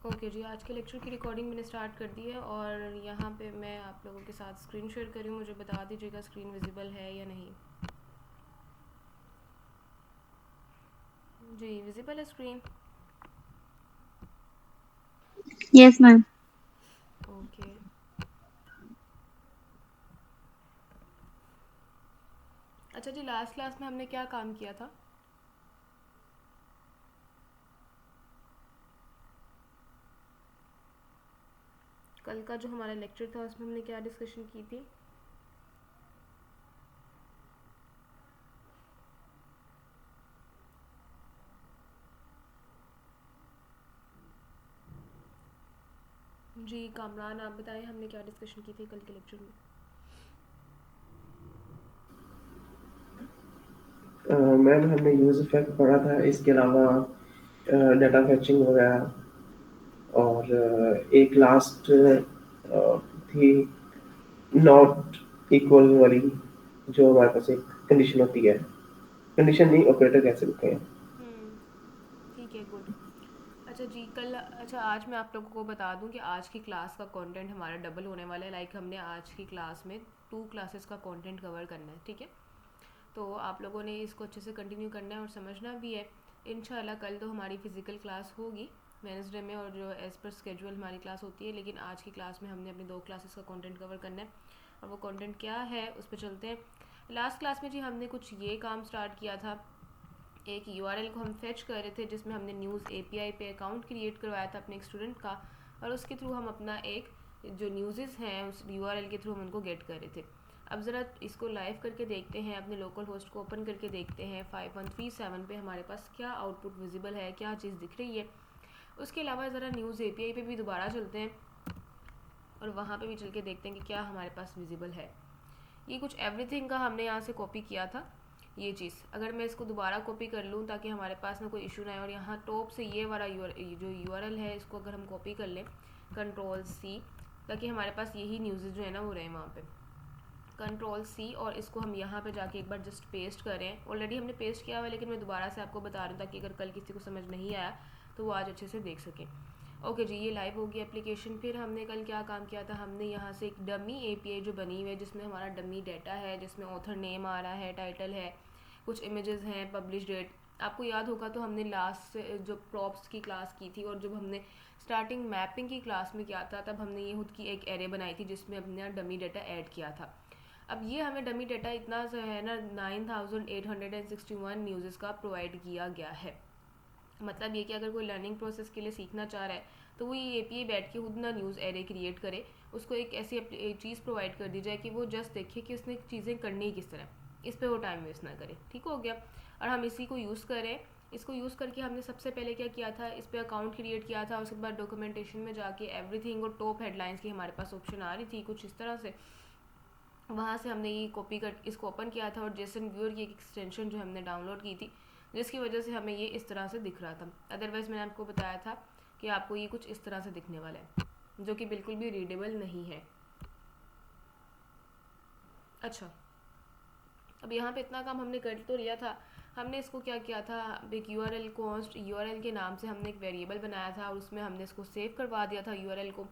Okay जी, आज के lecture की रिकॉर्डिंग मैंने स्टार्ट कर दी है और यहाँ पे मैं आप लोगों के साथ स्क्रीन शेयर कर रही हूँ। मुझे बता दीजिएगा स्क्रीन विजिबल है या नहीं। जी, विजिबल है स्क्रीन। Yes, ma'am. ओके। अच्छा जी, लास्ट क्लास में हमने क्या काम किया था? कल का जो हमारा लेक्चर था उसमें हमने क्या डिस्कशन की थी? जी कामरान, आप बताएं हमने क्या डिस्कशन की थी कल के लेक्चर में। मैम हमने यूज इफेक्ट पढ़ा था, इसके अलावा डाटा फैचिंग वगैरह, और एक लास्ट थी नॉट इक्वल वाली, जो हमारे पास एक कंडीशन होती है, कंडीशन नहीं ऑपरेटर कह सकते हैं। हम्म, ठीक है, गुड। अच्छा जी, कल अच्छा आज मैं आप लोगों को बता दूं कि आज की क्लास का कंटेंट हमारा डबल होने वाला है। लाइक हमने आज की क्लास में 2 क्लासेस का कंटेंट कवर करना है, ठीक है। तो आप लोगों ने इसको अच्छे से कंटिन्यू करना है और समझना भी है। इंशाल्लाह कल तो हमारी फ़िज़िकल क्लास होगी वेडनेसडे में, और जो एज़ पर स्केड्यूल हमारी क्लास होती है, लेकिन आज की क्लास में हमने अपनी 2 क्लासेस का कंटेंट कवर करना है। और वो कंटेंट क्या है उस पर चलते हैं। लास्ट क्लास में जी हमने कुछ ये काम स्टार्ट किया था। एक यूआरएल को हम फेच कर रहे थे जिसमें हमने न्यूज़ एपीआई पे अकाउंट क्रिएट करवाया था अपने एक स्टूडेंट का, और उसके थ्रू हम अपना एक जो न्यूज़ हैं उस यूआरएल के थ्रू हम उनको गेट कर रहे थे। अब ज़रा इसको लाइव करके देखते हैं, अपने लोकल होस्ट को ओपन करके देखते हैं 5137 पे हमारे पास क्या आउटपुट विजिबल है, क्या चीज़ दिख रही है। उसके अलावा ज़रा न्यूज़ एपीआई पे भी दोबारा चलते हैं और वहाँ पे भी चल के देखते हैं कि क्या हमारे पास विजिबल है। ये कुछ एवरीथिंग का हमने यहाँ से कॉपी किया था ये चीज़। अगर मैं इसको दोबारा कॉपी कर लूँ ताकि हमारे पास ना कोई इशू ना आए, और यहाँ टॉप से ये वाला जो यूआरएल है इसको अगर हम कॉपी कर लें Ctrl+C, ताकि हमारे पास यही न्यूज़ जो है ना वो रहे वहाँ पे। Ctrl+C, और इसको हम यहाँ पे जाके एक बार जस्ट पेस्ट करें। ऑलरेडी हमने पेस्ट किया हुआ है, लेकिन मैं दोबारा से आपको बता रही हूँ ताकि अगर कल किसी को समझ नहीं आया तो वो आज अच्छे से देख सकें। ओके जी, ये लाइव होगी एप्लीकेशन। फिर हमने कल क्या काम किया था, हमने यहाँ से एक डमी एपीआई जो बनी हुई है जिसमें हमारा डमी डाटा है, जिसमें ऑथर नेम आ रहा है, टाइटल है, कुछ इमेजेस हैं, पब्लिश डेट। आपको याद होगा तो हमने लास्ट जो प्रॉप्स की क्लास की थी और जब हमने स्टार्टिंग मैपिंग की क्लास में किया था तब हमने ये खुद की एक एरे बनाई थी जिसमें हमने डमी डाटा ऐड किया था। अब ये हमें डमी डाटा इतना जो है ना 9861 न्यूज़ का प्रोवाइड किया गया है। मतलब ये कि अगर कोई लर्निंग प्रोसेस के लिए सीखना चाह रहा है तो वो ये एपीआई बैठ के खुद ना न्यूज़ एरे क्रिएट करे, उसको एक ऐसी चीज़ प्रोवाइड कर दी जाए कि वो जस्ट देखे कि उसने चीज़ें करनी किस तरह, इस पर वो टाइम वेस्ट ना करे। ठीक हो गया। और हम इसी को यूज़ करें। इसको यूज़ करके हमने सबसे पहले क्या किया था, इस पर अकाउंट क्रिएट किया था। उसके बाद डॉक्यूमेंटेशन में जाके एवरीथिंग और टॉप हेडलाइंस की हमारे पास ऑप्शन आ रही थी कुछ इस तरह से। वहाँ से हमने ये कॉपी कर इसको ओपन किया था, और जेसन व्यूअर की एक एक्सटेंशन जो हमने डाउनलोड की थी जिसकी वजह से हमें ये इस तरह से दिख रहा था। अदरवाइज़ मैंने आपको बताया था कि आपको ये कुछ इस तरह से दिखने वाला है जो कि बिल्कुल भी रीडेबल नहीं है। अच्छा, अब यहाँ पे इतना काम हमने कर तो लिया था। हमने इसको क्या किया था, एक यूआरएल कॉन्स्ट यूआरएल के नाम से हमने एक वेरिएबल बनाया था और उसमें हमने इसको सेव करवा दिया था यूआरएल को।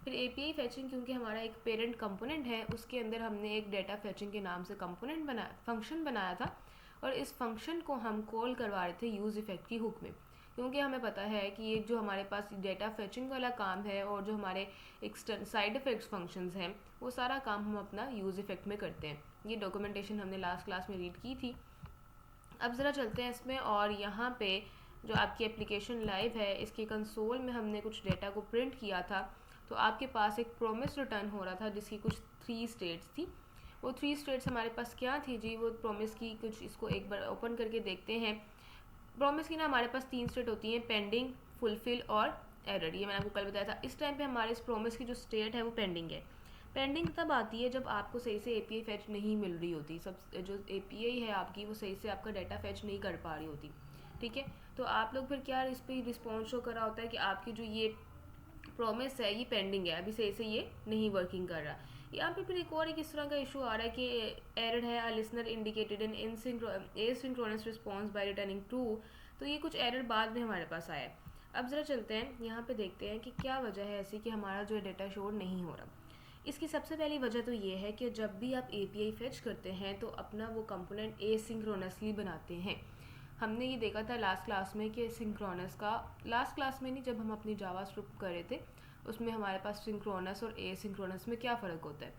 फिर एपीआई फैचिंग, क्योंकि हमारा एक पेरेंट कंपोनेंट है, उसके अंदर हमने एक डेटा फैचिंग के नाम से कंपोनेंट बनाया, फंक्शन बनाया था। और इस फंक्शन को हम कॉल करवा रहे थे यूज़ इफेक्ट की हुक में, क्योंकि हमें पता है कि ये जो हमारे पास डेटा फैचिंग वाला काम है और जो हमारे साइड इफेक्ट्स फंक्शंस हैं वो सारा काम हम अपना यूज़ इफेक्ट में करते हैं। ये डॉक्यूमेंटेशन हमने लास्ट क्लास में रीड की थी। अब ज़रा चलते हैं इसमें, और यहाँ पे जो आपकी एप्लीकेशन लाइव है इसके कंसोल में हमने कुछ डेटा को प्रिंट किया था। तो आपके पास एक प्रोमिस रिटर्न हो रहा था जिसकी कुछ 3 स्टेट्स थी। वो 3 स्टेट्स हमारे पास क्या थी जी, वो प्रोमिस की कुछ, इसको एक बार ओपन करके देखते हैं। प्रॉमिस की ना हमारे पास 3 स्टेट होती हैं, पेंडिंग, फुलफिल और एरर। ये मैंने आपको कल बताया था। इस टाइम पे हमारे इस प्रॉमिस की जो स्टेट है वो पेंडिंग है। पेंडिंग तब आती है जब आपको सही से एपीआई फैच नहीं मिल रही होती, सब जो एपीआई है आपकी वो सही से आपका डाटा फैच नहीं कर पा रही होती। ठीक है, तो आप लोग फिर क्या इस पर रिस्पॉन्स शो करा होता है कि आपकी जो ये प्रॉमिस है ये पेंडिंग है, अभी सही से ये नहीं वर्किंग कर रहा। यहाँ पे फिर एक और एक इस तरह का इशू आ रहा है कि एरर है, a listener indicated an asynchronous response by returning true. तो ये कुछ एरर बाद में हमारे पास आया है। अब ज़रा चलते हैं यहाँ पे, देखते हैं कि क्या वजह है ऐसी कि हमारा जो डेटा शो नहीं हो रहा। इसकी सबसे पहली वजह तो ये है कि जब भी आप API फेच करते हैं तो अपना वो कंपोनेंट एसिंक्रोनसली बनाते हैं। हमने ये देखा था लास्ट क्लास में कि सिंक्रोनस का, लास्ट क्लास में नहीं, जब हम अपनी जावा स्क्रिप्ट कर रहे थे उसमें हमारे पास सिंक्रोनस और एसिंक्रोनस में क्या फ़र्क होता है।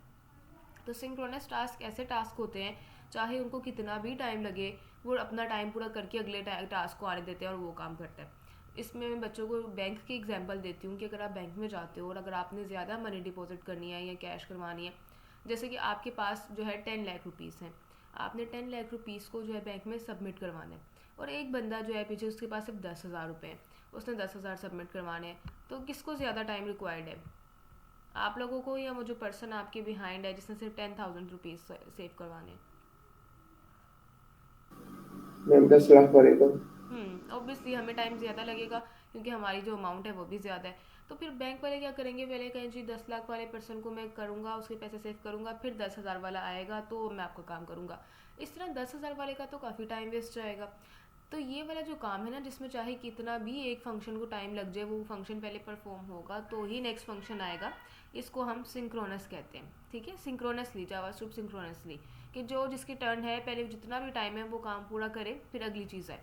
तो सिंक्रोनस टास्क ऐसे टास्क होते हैं, चाहे उनको कितना भी टाइम लगे, वो अपना टाइम पूरा करके अगले टास्क को आने देते हैं और वो काम करता है। इसमें मैं बच्चों को बैंक की एग्जांपल देती हूँ कि अगर आप बैंक में जाते हो और अगर आपने ज़्यादा मनी डिपॉजिट करनी है या कैश करवानी है, जैसे कि आपके पास जो है 10 लाख रुपीज़ हैं, आपने 10 लाख रुपीज़ को जो है बैंक में सबमिट करवाना है, और एक बंदा जो है पीछे उसके पास सिर्फ 10,000 रुपये हैं, उसने 10,000 सबमिट करवाने हैं, तो किसको ज़्यादा टाइम रिक्वायर्ड है, आप लोगों को या वो जो पर्सन आपके बिहाइंड है जिसने सिर्फ 10,000 रुपीज़ सेव करवाने हैं। मैम 10 लाख वाले को। ऑब्वियसली हमें टाइम ज़्यादा लगेगा क्योंकि हमारी जो अमाउंट है वो भी ज़्यादा है। तो फिर बैंक वाले क्या करेंगे, पहले कहें जी 10 लाख वाले पर्सन को मैं करूँगा, उसके पैसे सेव करूँगा, फिर 10,000 वाला आएगा तो मैं आपका काम करूँगा। इस तरह 10,000 वाले का तो काफ़ी टाइम वेस्ट जाएगा। तो ये वाला जो काम है ना, जिसमें चाहे कितना भी एक फंक्शन को टाइम लग जाए, वो फंक्शन पहले परफॉर्म होगा तो ही नेक्स्ट फंक्शन आएगा, इसको हम सिंक्रोनस कहते हैं। ठीक है, सिंक्रोनसली, जावास्क्रिप्ट सिंक्रोनसली, कि जो जिसकी टर्न है पहले जितना भी टाइम है वो काम पूरा करे फिर अगली चीज़ आए।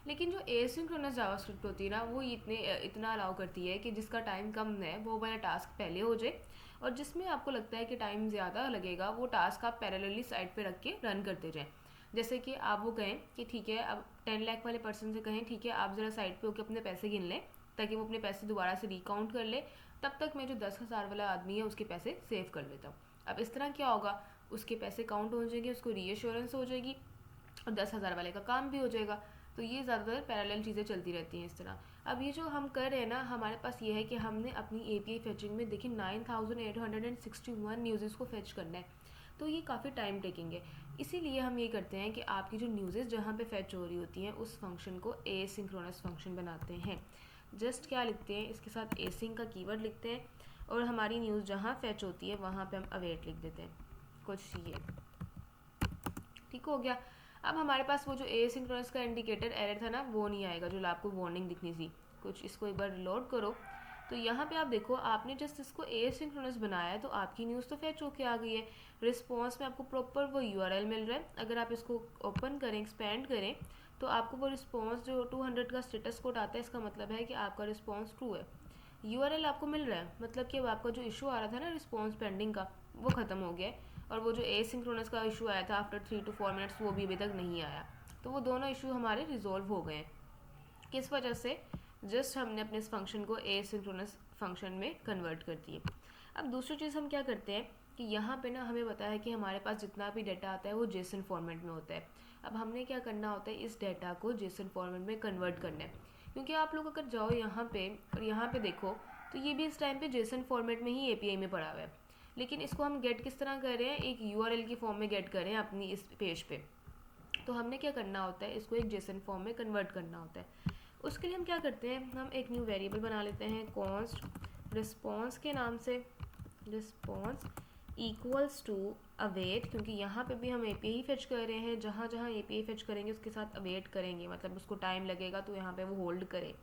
लेकिन जो एसिंक्रोनस जावास्क्रिप्ट होती है ना, वो इतना अलाउ करती है कि जिसका टाइम कम है वो वाला टास्क पहले हो जाए, और जिसमें आपको लगता है कि टाइम ज़्यादा लगेगा वो टास्क आप पैरेलली साइड पे रख के रन करते जाएं। जैसे कि आप वो कहें कि ठीक है, अब 10 लाख वाले पर्सन से कहें ठीक है आप ज़रा साइड पे होकर अपने पैसे गिन लें, ताकि वो अपने पैसे दोबारा से रिकाउंट कर ले, तब तक मैं जो 10,000 वाला आदमी है उसके पैसे सेव कर लेता हूँ। अब इस तरह क्या होगा, उसके पैसे काउंट हो जाएंगे, उसको रीअश्योरेंस हो जाएगी और 10,000 वाले का काम भी हो जाएगा। तो ये ज़्यादातर पैरेलल चीज़ें चलती रहती हैं इस तरह। अब ये जो हम कर रहे हैं ना, हमारे पास ये है कि हमने अपनी API फेचिंग में देखिए 9,861 न्यूज़ को फेच करना है, तो ये काफ़ी टाइम टेकिंग है। इसीलिए हम ये करते हैं कि आपकी जो न्यूज़ जहाँ पे फेच हो रही होती हैं उस फंक्शन को एसिंक्रोनस फंक्शन बनाते हैं। जस्ट क्या लिखते हैं, इसके साथ एसिंग का कीवर्ड लिखते हैं, और हमारी न्यूज़ जहाँ फेच होती है वहाँ पे हम अवेट लिख देते हैं, कुछ ये ठीक हो गया। अब हमारे पास वो जो एसिंक्रोनस का इंडिकेटर एरर था ना, वो नहीं आएगा जो आपको वार्निंग दिखनी थी। कुछ इसको एक बार रिलोड करो, तो यहाँ पे आप देखो, आपने जस्ट इसको एसिंक्रोनस बनाया है तो आपकी न्यूज़ तो फेच होके आ गई है। रिस्पॉन्स में आपको प्रॉपर वो URL मिल रहा है। अगर आप इसको ओपन करें, एक्सपेंड करें, तो आपको वो रिस्पॉन्स जो 200 का स्टेटस कोड आता है, इसका मतलब है कि आपका रिस्पॉन्स ट्रू है। URL आपको मिल रहा है, मतलब कि अब आपका जो इशू आ रहा था ना रिस्पॉन्स पेंडिंग का, वो ख़त्म हो गया है, और वो जो एसिंक्रोनस का इशू आया था आफ्टर 3 to 4 मिनट्स, वो भी अभी तक नहीं आया। तो वो दोनों इशू हमारे रिजॉल्व हो गए हैं। किस वजह से, जस्ट हमने अपने इस फंक्शन को एसिंक्रोनस फंक्शन में कन्वर्ट कर दिए। अब दूसरी चीज़ हम क्या करते हैं कि यहाँ पे ना हमें पता है कि हमारे पास जितना भी डाटा आता है वो जेसन फॉर्मेट में होता है। अब हमने क्या करना होता है, इस डाटा को जेसन फॉर्मेट में कन्वर्ट करना है। क्योंकि आप लोग अगर जाओ यहाँ पे और यहाँ पे देखो, तो ये भी इस टाइम पे जेसन फॉर्मेट में ही API में पड़ा हुआ है, लेकिन इसको हम गेट किस तरह कर रहे हैं, एक URL की फॉर्म में गेट कर रहे हैं अपनी इस पेज पे। तो हमने क्या करना होता है, इसको एक जेसन फॉर्म में कन्वर्ट करना होता है। उसके लिए हम क्या करते हैं, हम एक न्यू वेरिएबल बना लेते हैं, कॉन्स्ट रिस्पॉन्स के नाम से, रिस्पॉन्स इक्वल्स टू अवेट, क्योंकि यहाँ पे भी हम API ही फेच कर रहे हैं, जहाँ जहाँ API फेच करेंगे उसके साथ अवेट करेंगे, मतलब उसको टाइम लगेगा तो यहाँ पे वो होल्ड करे।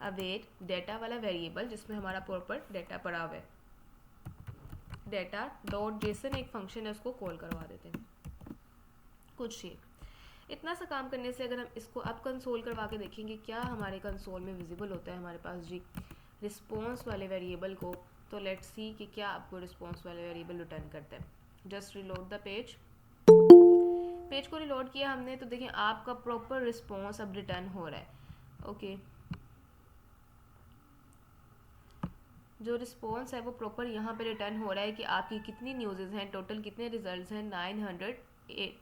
अवेट डाटा वाला वेरिएबल जिसमें हमारा प्रॉपर डाटा पड़ा हुआ है, डाटा डॉट जेसन एक फंक्शन है, उसको कॉल करवा देते हैं। कुछ ये इतना सा काम करने से अगर हम इसको अब कंसोल करवा के देखेंगे क्या हमारे कंसोल में विजिबल होता है हमारे पास जी रिस्पॉन्स वाले वेरिएबल को, तो लेट्स सी कि क्या आपको रिस्पॉन्स वाले वेरिएबल रिटर्न करता है। Just reload the page, page को रिलोड किया हमने, तो देखिए आपका प्रॉपर रिस्पॉन्स अब रिटर्न हो रहा है। ओके, जो रिस्पॉन्स है वो प्रॉपर यहाँ पे रिटर्न हो रहा है कि आपकी कितनी न्यूज़ हैं, टोटल कितने रिजल्ट्स हैं,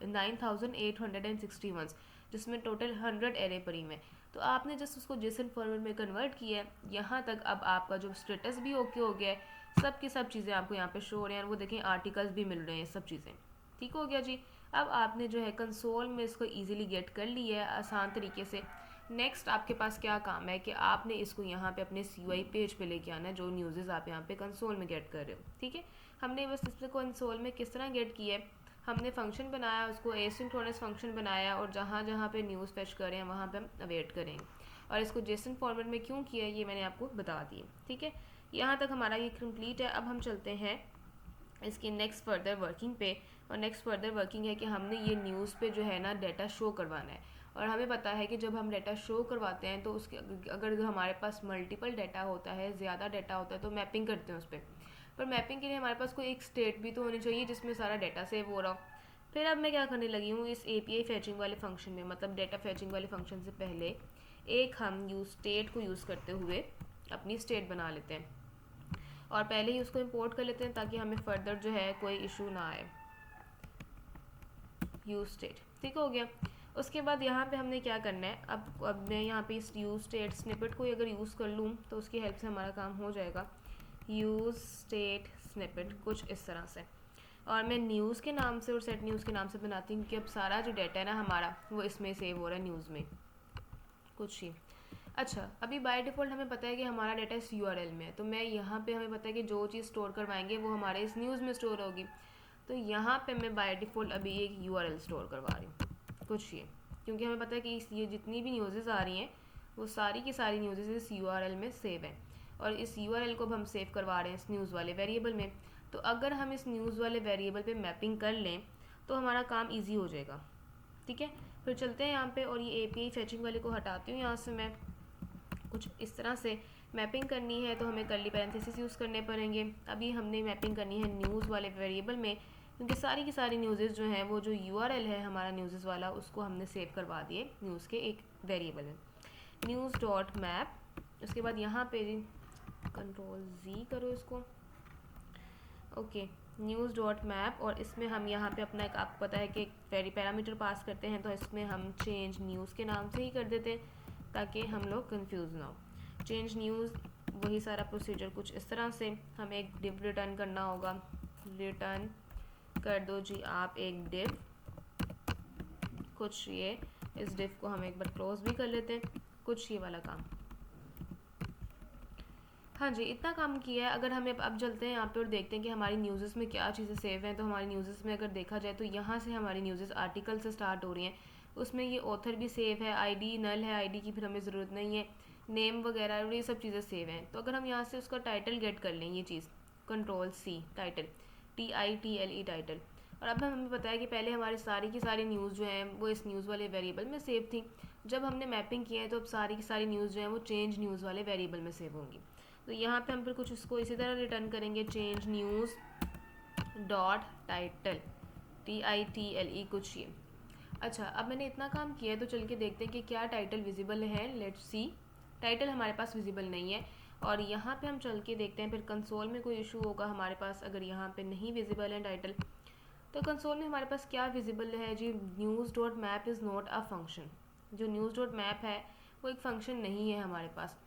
9,861, जिसमें टोटल 100 एरे परी में। तो आपने जस्ट उसको जेसन फॉर्मेट में कन्वर्ट किया है, यहाँ तक अब आपका जो स्टेटस भी ओके हो गया है, सब की सब चीज़ें आपको यहाँ पे शो हो रही हैं, और वो देखें आर्टिकल्स भी मिल रहे हैं, सब चीज़ें ठीक हो गया जी। अब आपने जो है कंसोल में इसको ईजिली गेट कर लिया है आसान तरीके से। नेक्स्ट आपके पास क्या काम है कि आपने इसको यहाँ पे अपने CUI पेज पे लेके आना है, जो न्यूज़ आप यहाँ पे कंसोल में गेट कर रहे हो। ठीक है, हमने बस इसको कंसोल में किस तरह गेट किया है, हमने फंक्शन बनाया, उसको एसिंक्रोनस फंक्शन बनाया, और जहाँ जहाँ पे न्यूज़ फेच करें वहाँ पे हम अवेट करेंगे। और इसको जेसन फॉर्मेट में क्यों किया है ये मैंने आपको बता दिया, ठीक है। यहाँ तक हमारा ये कंप्लीट है। अब हम चलते हैं इसकी नेक्स्ट फर्दर वर्किंग पे, और नेक्स्ट फर्दर वर्किंग है कि हमने ये न्यूज़ पे जो है ना डाटा शो करवाना है। और हमें पता है कि जब हम डाटा शो करवाते हैं तो उसके अगर हमारे पास मल्टीपल डाटा होता है, ज़्यादा डाटा होता है, तो मैपिंग करते हैं उस पर मैपिंग के लिए हमारे पास कोई एक स्टेट भी तो होनी चाहिए जिसमें सारा डाटा सेव हो रहा हो। फिर अब मैं क्या करने लगी हूँ, इस API फैचिंग वाले फंक्शन में, मतलब डाटा फैचिंग वाले फंक्शन से पहले एक हम यूज स्टेट को यूज़ करते हुए अपनी स्टेट बना लेते हैं और पहले ही उसको इंपोर्ट कर लेते हैं ताकि हमें फर्दर जो है कोई इशू ना आए। यूज स्टेट ठीक हो गया। उसके बाद यहाँ पे हमने क्या करना है, अब मैं यहाँ पे इस यूज स्टेट स्निपेट को अगर यूज़ कर लूँ तो उसकी हेल्प से हमारा काम हो जाएगा। यूज स्टेट स्निपेट कुछ इस तरह से, और मैं न्यूज़ के नाम से और सेट न्यूज़ के नाम से बनाती हूँ कि अब सारा जो डाटा है ना हमारा वो इसमें सेव हो रहा है न्यूज़ में कुछ ही। अच्छा, अभी बाय डिफ़ॉल्ट हमें पता है कि हमारा डाटा इस URL में है, तो मैं यहाँ पे हमें पता है कि जो चीज़ स्टोर करवाएंगे वो हमारे इस न्यूज़ में स्टोर होगी। तो यहाँ पे मैं बाय डिफ़ॉल्ट अभी एक URL स्टोर करवा रही हूँ कुछ ये, क्योंकि हमें पता है कि ये जितनी भी न्यूज़ेज़ आ रही हैं वो सारी की सारी न्यूज़ेज़ इस URL में सेव हैं, और इस URL को अब हम सेव करवा रहे हैं इस न्यूज़ वाले वेरिएबल में। तो अगर हम इस न्यूज़ वाले वेरिएबल पे मैपिंग कर लें तो हमारा काम ईजी हो जाएगा, ठीक है। फिर चलते हैं यहाँ पे, और ये API फैचिंग वाले को हटाती हूँ यहाँ से मैं। कुछ इस तरह से मैपिंग करनी है तो हमें कर्ली पैरेंथेसिस यूज़ करने पड़ेंगे। अभी हमने मैपिंग करनी है न्यूज़ वाले वेरिएबल में, क्योंकि सारी की सारी न्यूज़ेज़ जो हैं वो जो URL है हमारा न्यूज़ेज़ वाला उसको हमने सेव करवा दिए न्यूज़ के एक वेरिएबल में, न्यूज़ डॉट मैप। उसके बाद यहाँ पे Ctrl+Z करो इसको, ओके, न्यूज़ डॉट मैप। और इसमें हम यहाँ पे अपना एक, आपको पता है कि एक वेरी पैरामीटर पास करते हैं, तो इसमें हम चेंज न्यूज़ के नाम से ही कर देते हैं ताकि हम लोग कंफ्यूज ना हो। चेंज न्यूज़ वही सारा प्रोसीजर कुछ इस तरह से, हमें एक डिव रिटर्न करना होगा। रिटर्न कर दो जी आप एक डिव कुछ ये, इस डिव को हम एक बार क्लोज भी कर लेते हैं, कुछ ये वाला काम। हाँ जी, इतना काम किया है। अगर हमें अब चलते हैं यहाँ पे और देखते हैं कि हमारी न्यूज़ेस में क्या चीज़ें सेव हैं। तो हमारी न्यूज़ेस में अगर देखा जाए तो यहाँ से हमारी न्यूज़ेस आर्टिकल से स्टार्ट हो रही हैं, उसमें ये ऑथर भी सेव है, आईडी नल है, आईडी की फिर हमें ज़रूरत नहीं है, नेम वगैरह ये सब चीज़ें सेव हैं। तो अगर हम यहाँ से उसका टाइटल गेट कर लें, ये चीज़ Ctrl+C टाइटल, TITLE टाइटल। और अब हमें पता है कि पहले हमारी सारी की सारी न्यूज़ जो हैं वो इस न्यूज़ वाले वेरिएबल में सेव थी। जब हमने मैपिंग किया है तो अब सारी की सारी न्यूज़ जो है वो चेंज न्यूज़ वाले वेरिएबल में सेव होंगी। तो यहाँ पे हम फिर कुछ इसको इसी तरह रिटर्न करेंगे, change news dot title, TITLE कुछ ये। अच्छा, अब मैंने इतना काम किया है तो चल के देखते हैं कि क्या टाइटल विजिबल है। लेट्स सी, टाइटल हमारे पास विजिबल नहीं है, और यहाँ पे हम चल के देखते हैं फिर कंसोल में कोई इशू होगा हमारे पास। अगर यहाँ पे नहीं विजिबल है टाइटल, तो कंसोल में हमारे पास क्या विजिबल है जी, news dot map is not a function. जो न्यूज़ डॉट मैप है वो एक फंक्शन नहीं है हमारे पास,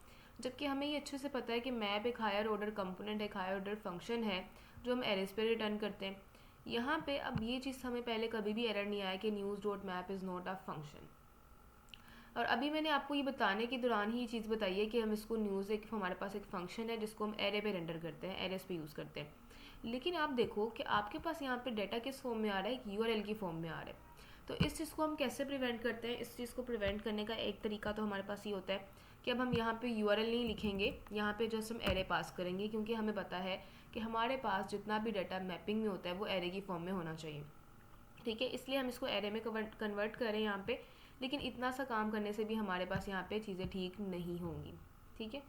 जबकि हमें ये अच्छे से पता है कि मैप एक हायर ऑर्डर कंपोनेंट, एक हायर ऑर्डर फंक्शन है जो हम एरेस पे रिटर्न करते हैं। यहाँ पे अब ये चीज़ हमें पहले कभी भी एरर नहीं आया कि news dot map is not a function. और अभी मैंने आपको ये बताने के दौरान ही ये चीज़ बताई है कि हम इसको न्यूज़, एक हमारे पास एक फंक्शन है जिसको हम एरे पे रेंडर करते हैं, एरेस पे यूज़ करते हैं। लेकिन आप देखो कि आपके पास यहाँ पे डाटा किस फॉर्म में आ रहा है, URL की फॉर्म में आ रहा है। तो इस चीज़ को हम कैसे प्रिवेंट करते हैं, इस चीज़ को प्रिवेंट करने का एक तरीका तो हमारे पास ये होता है कि अब हम यहाँ पे URL नहीं लिखेंगे, यहाँ पे जस्ट हम एरे पास करेंगे, क्योंकि हमें पता है कि हमारे पास जितना भी डाटा मैपिंग में होता है वो एरे की फॉर्म में होना चाहिए, ठीक है। इसलिए हम इसको एरे में कन्वर्ट करें यहाँ पे, लेकिन इतना सा काम करने से भी हमारे पास यहाँ पे चीज़ें ठीक नहीं होंगी, ठीक है।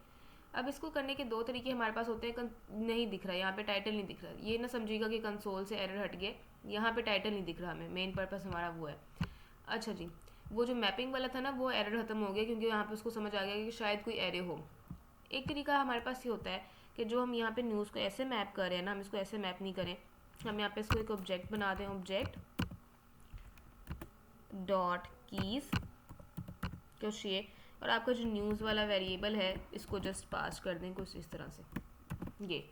अब इसको करने के दो तरीके हमारे पास होते हैं। नहीं दिख रहा है यहाँ पे, टाइटल नहीं दिख रहा, ये ना समझिएगा कि कंसोल से एरर हट गए, यहाँ पे टाइटल नहीं दिख रहा हमें, मेन पर्पस हमारा वो है। अच्छा जी, वो जो मैपिंग वाला था ना वो एरर खत्म हो गया, क्योंकि यहाँ पे उसको समझ आ गया कि शायद कोई एरे हो। एक तरीका हमारे पास ये होता है कि जो हम यहाँ पे न्यूज़ को ऐसे मैप कर रहे हैं ना, हम इसको ऐसे मैप नहीं करें, हम यहाँ पे इसको एक ऑब्जेक्ट बना दें, ऑब्जेक्ट डॉट कीज कुछ ये, और आपका जो न्यूज़ वाला वेरिएबल है इसको जस्ट पास कर दें कुछ इस तरह से। ये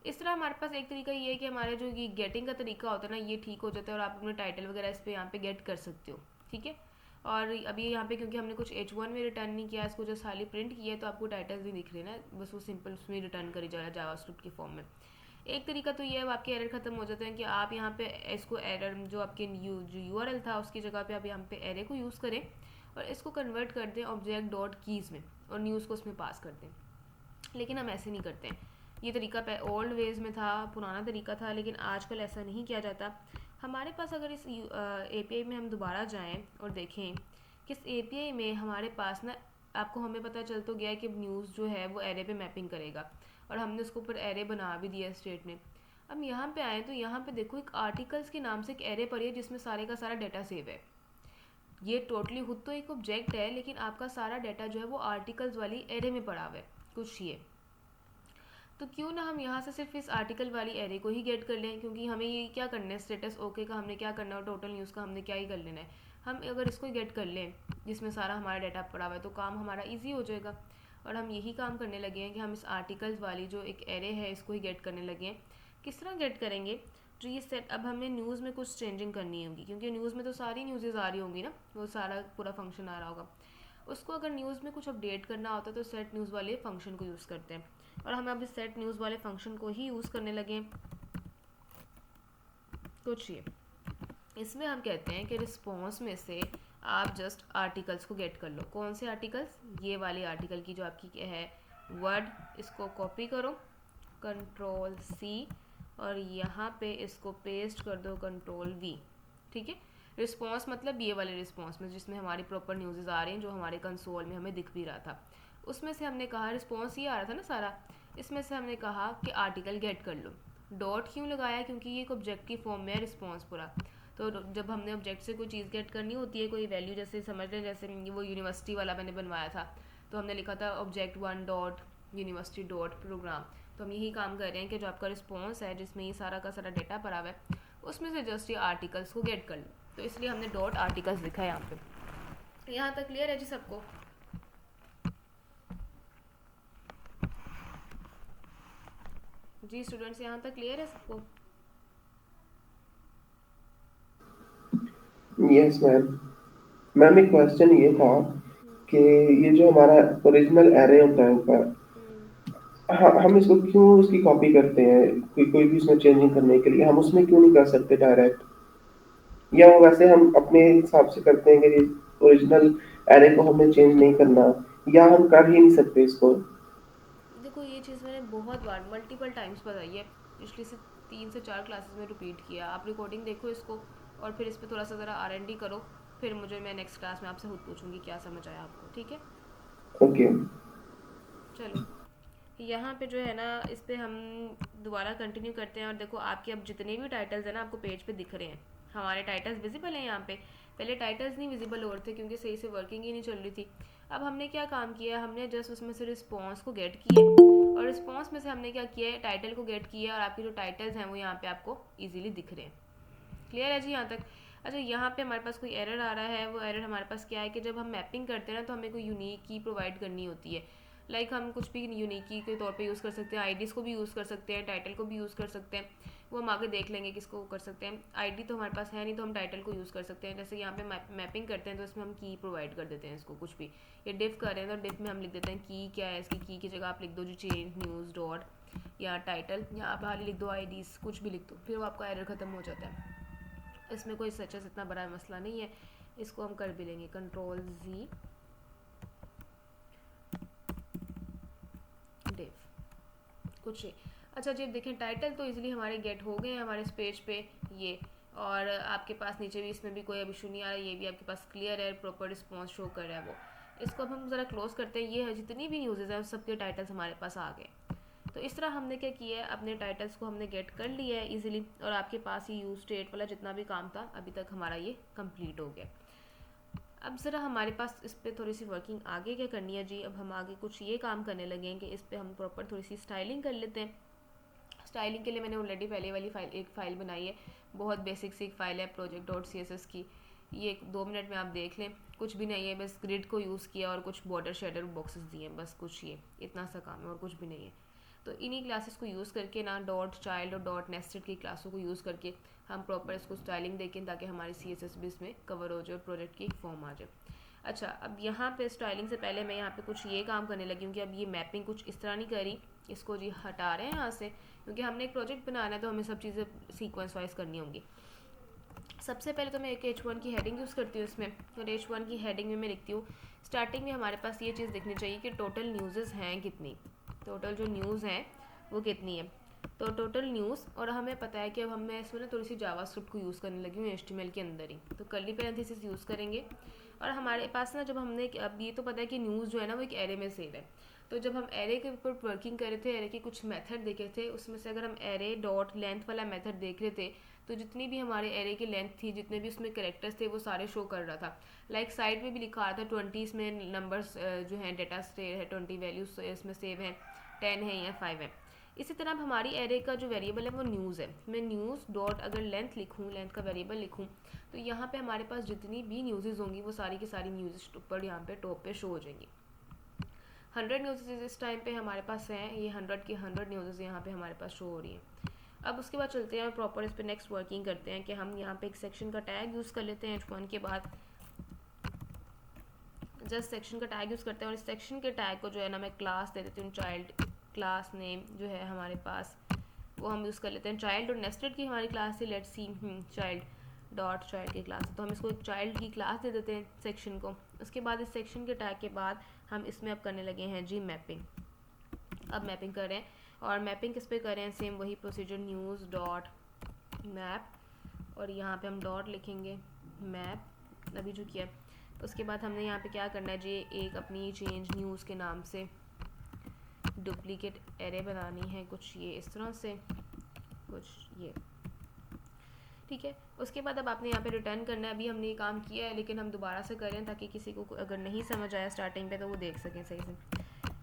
इस तरह हमारे पास एक तरीका ये है कि हमारे जो ये गेटिंग का तरीका होता है ना ये ठीक हो जाता है, और आप अपने टाइटल वगैरह इस पर यहाँ पे गेट कर सकते हो, ठीक है। और अभी यहाँ पे क्योंकि हमने कुछ H1 में रिटर्न नहीं किया, इसको जस्ट खाली प्रिंट किया है, तो आपको टाइटल्स नहीं दिख रहे ना, बस वो सिंपल उसमें रिटर्न करी जा रहा है जावास्क्रिप्ट की फॉर्म में। एक तरीका तो ये है, आपके एरर खत्म हो जाते हैं कि आप यहाँ पे इसको एरर जो आपके जो URL था उसकी जगह पे आप यहाँ पे एरे को यूज़ करें, और इसको कन्वर्ट कर दें ऑब्जेक्ट डॉट कीज़ में और न्यूज़ को उसमें पास कर दें। लेकिन हम ऐसे नहीं करते हैं। ये तरीका ओल्ड वेज में था, पुराना तरीका था, लेकिन आजकल ऐसा नहीं किया जाता। हमारे पास अगर इस API में हम दोबारा जाएं और देखें कि इस API में हमारे पास ना आपको हमें पता चल तो गया है कि न्यूज़ जो है वो एरे पे मैपिंग करेगा और हमने उसको ऊपर एरे बना भी दिया स्टेट ने। अब यहाँ पे आए तो यहाँ पे देखो एक आर्टिकल्स के नाम से एक एरे पड़ी है जिसमें सारे का सारा डाटा सेव है। ये टोटली खुद तो एक ऑब्जेक्ट है, लेकिन आपका सारा डाटा जो है वो आर्टिकल्स वाली एरे में पड़ा हुआ है कुछ ये। तो क्यों ना हम यहाँ से सिर्फ इस आर्टिकल वाली एरे को ही गेट कर लें, क्योंकि हमें ये क्या करना है, स्टेटस ओके का हमने क्या करना है और टोटल न्यूज़ का हमने क्या ही कर लेना है। हम अगर इसको गेट कर लें जिसमें सारा हमारा डाटा पड़ा हुआ है तो काम हमारा ईजी हो जाएगा। और हम यही काम करने लगे हैं कि हम इस आर्टिकल्स वाली जो एक एरे है इसको ही गेट करने लगे हैं। किस तरह गेट करेंगे, जो ये सेट अब हमें न्यूज़ में कुछ चेंजिंग करनी होगी, क्योंकि न्यूज़ में तो सारी न्यूज़ेज आ रही होंगी ना, वो सारा पूरा फंक्शन आ रहा होगा। उसको अगर न्यूज़ में कुछ अपडेट करना होता है तो सेट न्यूज़ वाले फंक्शन को यूज़ करते हैं, और हम अब इस सेट न्यूज़ वाले फंक्शन को ही यूज़ करने लगे। कुछ ये इसमें हम कहते हैं कि रिस्पॉन्स में से आप जस्ट आर्टिकल्स को गेट कर लो। कौन से आर्टिकल्स, ये वाले आर्टिकल की जो आपकी है वर्ड, इसको कॉपी करो Ctrl+C और यहाँ पे इसको पेस्ट कर दो Ctrl+V। ठीक है, रिस्पॉन्स मतलब ये वाले रिस्पॉन्स में जिसमें हमारी प्रॉपर न्यूज़ आ रही हैं, जो हमारे कंसोल में हमें दिख भी रहा था, उसमें से हमने कहा रिस्पॉन्स ये आ रहा था ना सारा, इसमें से हमने कहा कि आर्टिकल गेट कर लो। डॉट क्यों लगाया, क्योंकि ये एक ऑब्जेक्ट की फॉर्म में है रिस्पॉन्स पूरा। तो जब हमने ऑब्जेक्ट से कोई चीज़ गेट करनी होती है, कोई वैल्यू, जैसे समझ लें जैसे वो यूनिवर्सिटी वाला मैंने बनवाया था, तो हमने लिखा था object 1 dot university dot program. तो हम यही काम कर रहे हैं कि जो आपका रिस्पॉन्स है जिसमें ये सारा का सारा डेटा पड़ा हुआ है, उसमें से जस्ट ये आर्टिकल्स को गेट कर लो। तो इसलिए हमने डॉट आर्टिकल्स लिखा है यहाँ पे। यहाँ तक क्लियर है जी सबको? जी स्टूडेंट्स, यहाँ तक क्लियर है सबको? Yes ma'am. मैम एक क्वेश्चन ये था कि ये जो हमारा ओरिजिनल एरे होता है ऊपर, हम इसको क्यों उसकी कॉपी करते हैं, कोई भी उसमें चेंजिंग करने के लिए हम उसमें क्यों नहीं कर सकते डायरेक्ट, या वो वैसे हम अपने हिसाब से करते हैं कि ओरिजिनल एरे को हमें चेंज नहीं करना, या हम कर ही नहीं सकते इसको? देखो ये चीज़ मैंने बहुत बार मल्टीपल टाइम्स बताई है, पिछली से 3 से 4 क्लासेस में रिपीट किया। आप रिकॉर्डिंग देखो इसको और फिर इस पर थोड़ा सा ज़रा R&D करो, फिर मैं नेक्स्ट क्लास में आपसे खुद पूछूंगी क्या समझ आया आपको। ठीक है, ओके। चलो यहाँ पे जो है ना इस पे हम दोबारा कंटिन्यू करते हैं। और देखो आपके अब जितने भी टाइटल्स हैं ना आपको पेज पे दिख रहे हैं, हमारे टाइटल्स विजिबल हैं यहाँ पे। पहले टाइटल्स नहीं विजिबल हो रहे थे क्योंकि सही से वर्किंग ही नहीं चल रही थी। अब हमने क्या काम किया, हमने जस्ट उसमें से रिस्पॉन्स को गेट किए, और रिस्पॉन्स में से हमने क्या किया है, टाइटल को गेट किया, और आपके जो टाइटल्स हैं वो यहाँ पे आपको ईजिली दिख रहे हैं। क्लियर है जी यहाँ तक? अच्छा, यहाँ पे हमारे पास कोई एरर आ रहा है। वो एरर हमारे पास क्या है कि जब हम मैपिंग करते हैं ना तो हमें कोई यूनिक की प्रोवाइड करनी होती है। लाइक हम कुछ भी यूनिक की के तौर पे यूज़ कर सकते हैं, आईडीज़ को भी यूज़ कर सकते हैं, टाइटल को भी यूज़ कर सकते हैं। वो हम आगे देख लेंगे किसको कर सकते हैं। आईडी तो हमारे पास है नहीं, तो हम टाइटल को यूज़ कर सकते हैं। जैसे यहाँ पे मैपिंग करते हैं तो इसमें हम की प्रोवाइड कर देते हैं इसको, कुछ भी। ये डिफ कर रहे हैं तो डिफ में हम लिख देते हैं की क्या है, इसकी की जगह आप लिख दो जी चेंज न्यूज़ डॉट या टाइटल, या आप हाल ही लिख दो आईडीज़, कुछ भी लिख दो, फिर वो आपका एरर ख़त्म हो जाता है। इसमें कोई सच इतना बड़ा मसला नहीं है, इसको हम कर भी लेंगे Ctrl+Z डिव कुछ ही। अच्छा जी, अब देखें टाइटल तो इजीली हमारे गेट हो गए हैं हमारे इस पेज पे ये, और आपके पास नीचे भी इसमें भी कोई अब इशू नहीं आ रहा, ये भी आपके पास क्लियर है, प्रॉपर रिस्पॉन्स शो कर रहा है वो। इसको अब हम ज़रा क्लोज करते हैं। ये जितनी भी न्यूज़ेज हैं सबके टाइटल्स हमारे पास आ गए। तो इस तरह हमने क्या किया है, अपने टाइटल्स को हमने गेट कर लिया है इजीली, और आपके पास ये यूज स्टेट वाला जितना भी काम था अभी तक हमारा ये कंप्लीट हो गया। अब ज़रा हमारे पास इस पर थोड़ी सी वर्किंग आगे क्या करनी है जी। अब हम आगे कुछ ये काम करने लगे हैं कि इस पर हम प्रॉपर थोड़ी सी स्टाइलिंग कर लेते हैं। स्टाइलिंग के लिए मैंने ऑलरेडी पहले वाली एक फ़ाइल बनाई है, बहुत बेसिक सी एक फ़ाइल है project.css की। ये 2 मिनट में आप देख लें, कुछ भी नहीं है, बस ग्रिड को यूज़ किया और कुछ बॉर्डर शेडर बॉक्सेस दिए, बस कुछ ये इतना सा काम है और कुछ भी नहीं है। तो इन्हीं क्लासेस को यूज़ करके ना डॉट चाइल्ड और डॉट नेस्टेड की क्लासों को यूज़ करके हम प्रॉपर इसको स्टाइलिंग देखें ताकि हमारी CSS भी इसमें कवर हो जाए और प्रोजेक्ट की एक फॉर्म आ जाए। अच्छा, अब यहाँ पे स्टाइलिंग से पहले मैं यहाँ पे कुछ ये काम करने लगी हूँ कि अब ये मैपिंग कुछ इस तरह नहीं करी, इसको जी हटा रहे हैं यहाँ से, क्योंकि हमने एक प्रोजेक्ट बनाना है तो हमें सब चीज़ें सीक्वेंस वाइज करनी होंगी। सबसे पहले तो मैं एक H1 की हेडिंग यूज़ करती हूँ इसमें, और H1 की हेडिंग में मैं लिखती हूँ स्टार्टिंग में हमारे पास ये चीज़ दिखनी चाहिए कि टोटल न्यूज़ हैं कितनी, टोटल जो न्यूज़ हैं वो कितनी है। तो टोटल न्यूज़, और हमें पता है कि अब मैं इसमें ना थोड़ी सी जावास्क्रिप्ट को यूज़ करने लगी हूँ HTML के अंदर ही, तो कर्ली पैरेंथेसिस यूज़ करेंगे। और हमारे पास ना जब हमने अब ये तो पता है कि न्यूज़ जो है ना वो एक एरे में सेव है, तो जब हम एरे के ऊपर वर्किंग कर रहे थे, एरे के कुछ मेथड देखे थे, उसमें से अगर हम एरे डॉट लेंथ वाला मेथड देख रहे थे तो जितनी भी हमारे एरे की लेंथ थी, जितने भी उसमें कैरेक्टर्स थे वो सारे शो कर रहा था। लाइक साइड में भी लिखा रहा था 20 इसमें नंबर्स जो हैं डेटा स्टेट है, 20 वैल्यूज इसमें सेव हैं, 10 है या 5 है। इसी तरह अब हमारी एरे का जो वेरिएबल है वो न्यूज़ है। मैं न्यूज़ डॉट अगर लेंथ लिखूँ, लेंथ का वेरिएबल लिखूँ, तो यहाँ पे हमारे पास जितनी भी न्यूज़ होंगी वो सारी की सारी न्यूज़ ऊपर यहाँ पे टॉप पे शो हो जाएंगी। 100 न्यूज़ इस टाइम पे हमारे पास हैं, ये 100 की 100 न्यूज़ यहाँ पे हमारे पास शो हो रही हैं। अब उसके बाद चलते हैं प्रॉपर इस पर नेक्स्ट वर्किंग करते हैं कि हम यहाँ पे एक सेक्शन का टैग यूज़ कर लेते हैं H1 के बाद, जस्ट सेक्शन का टैग यूज़ करते हैं, और इस सेक्शन के टैग को जो है ना मैं क्लास दे देती हूँ चाइल्ड, क्लास नेम जो है हमारे पास वो हम यूज़ कर लेते हैं चाइल्ड। और नेस्टेड की हमारी क्लास थी, let's see child dot child की क्लास, तो हम इसको एक चाइल्ड की क्लास दे देते हैं सेक्शन को। उसके बाद इस सेक्शन के टैग के बाद हम इसमें अब करने लगे हैं जी मैपिंग। अब मैपिंग कर रहे हैं, और मैपिंग किस पे कर रहे हैं, सेम वही प्रोसीजर, न्यूज़ डॉट मैप, और यहाँ पे हम डॉट लिखेंगे मैप अभी जो किया। उसके बाद हमने यहाँ पे क्या करना है जी, एक अपनी चेंज न्यूज़ के नाम से डुप्लीकेट एरे बनानी है, कुछ ये इस तरह से, कुछ ये, ठीक है। उसके बाद अब आपने यहाँ पे रिटर्न करना है। अभी हमने ये काम किया है लेकिन हम दोबारा से करें ताकि किसी को अगर नहीं समझ आया स्टार्टिंग पे तो वो देख सकें सही से।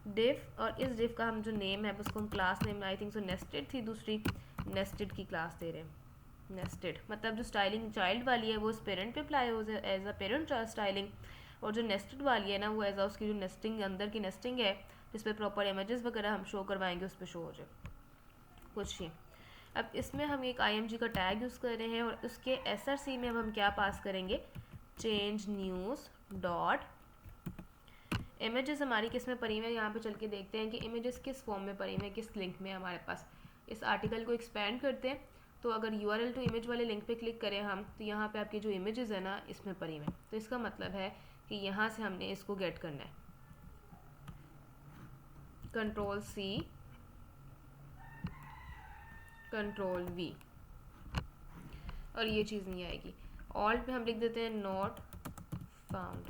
डिव, और इस डिव का हम जो नेम है उसको हम class name, I think so nested थी दूसरी, नेस्टेड की क्लास दे रहे हैं। नेस्टेड मतलब जो स्टाइलिंग चाइल्ड वाली है वो इस पेरेंट पे अप्लाई हो एज अ पेरेंट स्टाइलिंग, और जो नेस्टेड वाली है ना वो एज अ उसकी जो नेस्टिंग अंदर की नेस्टिंग है जिस पे प्रॉपर इमेजेस वगैरह हम शो करवाएंगे उस पर शो हो जाए कुछ ही। अब इसमें हम एक IMG का टैग यूज़ कर रहे हैं, और उसके SRC में अब हम क्या पास करेंगे, चेंज न्यूज़ डॉट इमेजेस हमारी किस में पड़ी हुई है, यहाँ पे चल के देखते हैं कि इमेजेस किस फॉर्म में पड़ी हुई है, किस लिंक में हमारे पास। इस आर्टिकल को एक्सपेंड करते हैं, तो अगर URL टू इमेज वाले लिंक पे क्लिक करें हम, तो यहाँ पे आपकी जो इमेजेस है ना इसमें पड़ी हुई है, तो इसका मतलब है कि यहाँ से हमने इसको गेट करना है, Ctrl+C Ctrl+V, और ये चीज़ नहीं आएगी। ऑल्ट पे हम लिख देते हैं नॉट फाउंड।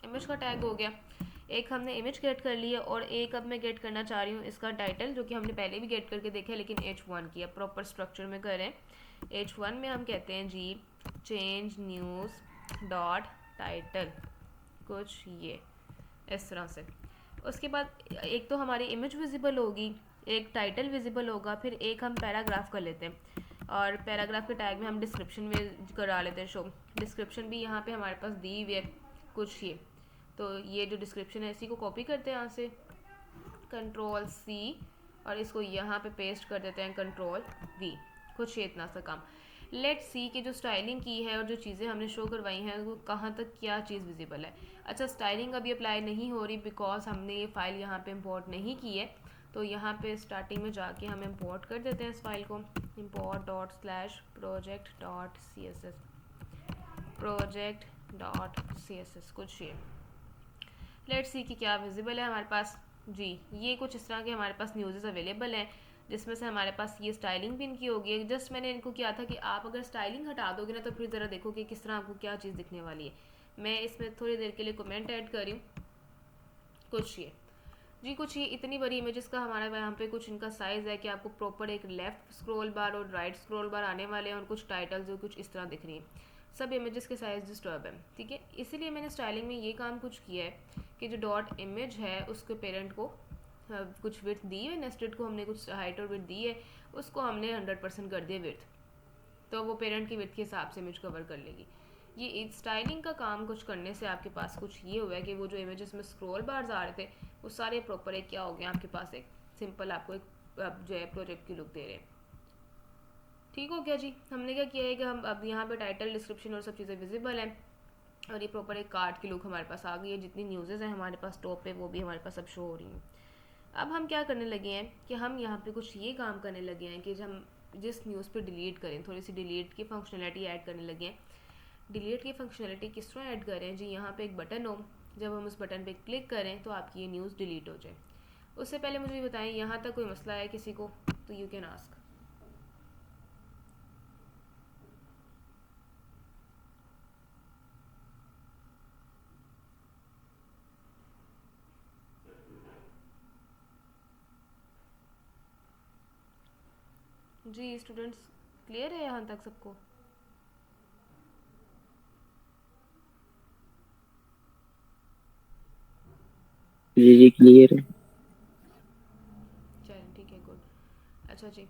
इमेज का टैग हो गया, एक हमने इमेज गेट कर ली है, और एक अब मैं गेट करना चाह रही हूँ इसका टाइटल, जो कि हमने पहले भी गेट करके देखा है लेकिन H1 की, अब प्रॉपर स्ट्रक्चर में करें। H1 में हम कहते हैं जी चेंज न्यूज़ डॉट टाइटल, कुछ ये इस तरह से। उसके बाद एक तो हमारी इमेज विजिबल होगी, एक टाइटल विजिबल होगा, फिर एक हम पैराग्राफ कर लेते हैं, और पैराग्राफ के टैग में हम डिस्क्रिप्शन में करा लेते हैं शो। डिस्क्रिप्शन भी यहाँ पे हमारे पास दी हुई है कुछ ये, तो ये जो डिस्क्रिप्शन है इसी को कॉपी करते हैं यहाँ से Ctrl+C, और इसको यहाँ पे पेस्ट कर देते हैं Ctrl+V, कुछ ये इतना सा काम। लेट सी की जो स्टाइलिंग की है और जो चीज़ें हमने शो करवाई हैं वो कहाँ तक क्या चीज़ विजिबल है। अच्छा, स्टाइलिंग अभी अप्लाई नहीं हो रही बिकॉज हमने ये फ़ाइल यहाँ पे इंपोर्ट नहीं की है, तो यहाँ पे स्टार्टिंग में जाके हम इंपोर्ट कर देते हैं इस फाइल को, import./project.css, project.css, कुछ ये। लेट्स सी कि क्या विजिबल है हमारे पास जी, ये कुछ इस तरह के हमारे पास न्यूज़ अवेलेबल हैं, जिसमें से हमारे पास ये स्टाइलिंग भी इनकी होगी। जस्ट मैंने इनको किया था कि आप अगर स्टाइलिंग हटा दोगे ना तो फिर ज़रा देखो कि किस तरह आपको क्या चीज़ दिखने वाली है। मैं इसमें थोड़ी देर के लिए कमेंट ऐड कर रही हूँ, कुछ ये जी, कुछ ये इतनी बड़ी इमेजेस का हमारा यहाँ पे कुछ इनका साइज़ है कि आपको प्रॉपर एक लेफ़्ट स्क्रॉल बार और राइट स्क्रॉल बार आने वाले हैं, और कुछ टाइटल्स जो कुछ इस तरह दिख रही हैं, सब इमेजेस के साइज डिस्टर्ब है, ठीक है। इसीलिए मैंने स्टाइलिंग में ये काम कुछ किया है कि जो डॉट इमेज है उसके पेरेंट को कुछ विड्थ दी है, नेस्टेड को हमने कुछ हाइट और विड्थ दी है, उसको हमने 100% कर दिया विड्थ, तो वो पेरेंट की विड्थ के हिसाब से इमेज कवर कर लेगी। ये स्टाइलिंग का काम कुछ करने से आपके पास कुछ ये हुआ है कि वो जो इमेजेस में स्क्रॉल बार्स आ रहे थे वो सारे प्रॉपर एक क्या हो गया आपके पास, एक सिंपल आपको एक जो है प्रोजेक्ट की लुक दे रहे हैं। ठीक हो गया जी। हमने क्या किया है कि हम अब यहाँ पे टाइटल, डिस्क्रिप्शन और सब चीज़ें विजिबल हैं, और ये प्रॉपर एक कार्ड की लुक हमारे पास आ गई है। जितनी न्यूज़ेज़ हैं हमारे पास टॉप पे वो भी हमारे पास अब शो हो रही हैं। अब हम क्या करने लगे हैं कि हम यहाँ पे कुछ ये काम करने लगे हैं कि जब हम जिस न्यूज़ पे डिलीट करें, थोड़ी सी डिलीट की फंक्शनैलिटी ऐड करने लगे हैं। डिलीट की फंक्शनैलिटी किस तरह ऐड करें जी, यहाँ पे एक बटन हो, जब हम उस बटन पे क्लिक करें तो आपकी ये न्यूज़ डिलीट हो जाए। उससे पहले मुझे बताएं, यहाँ तक कोई मसला है किसी को, तो यू कैन आस्क। जी स्टूडेंट्स, क्लियर है यहाँ तक सबको? जी क्लियर है। चलें ठीक है, गुड। अच्छा जी,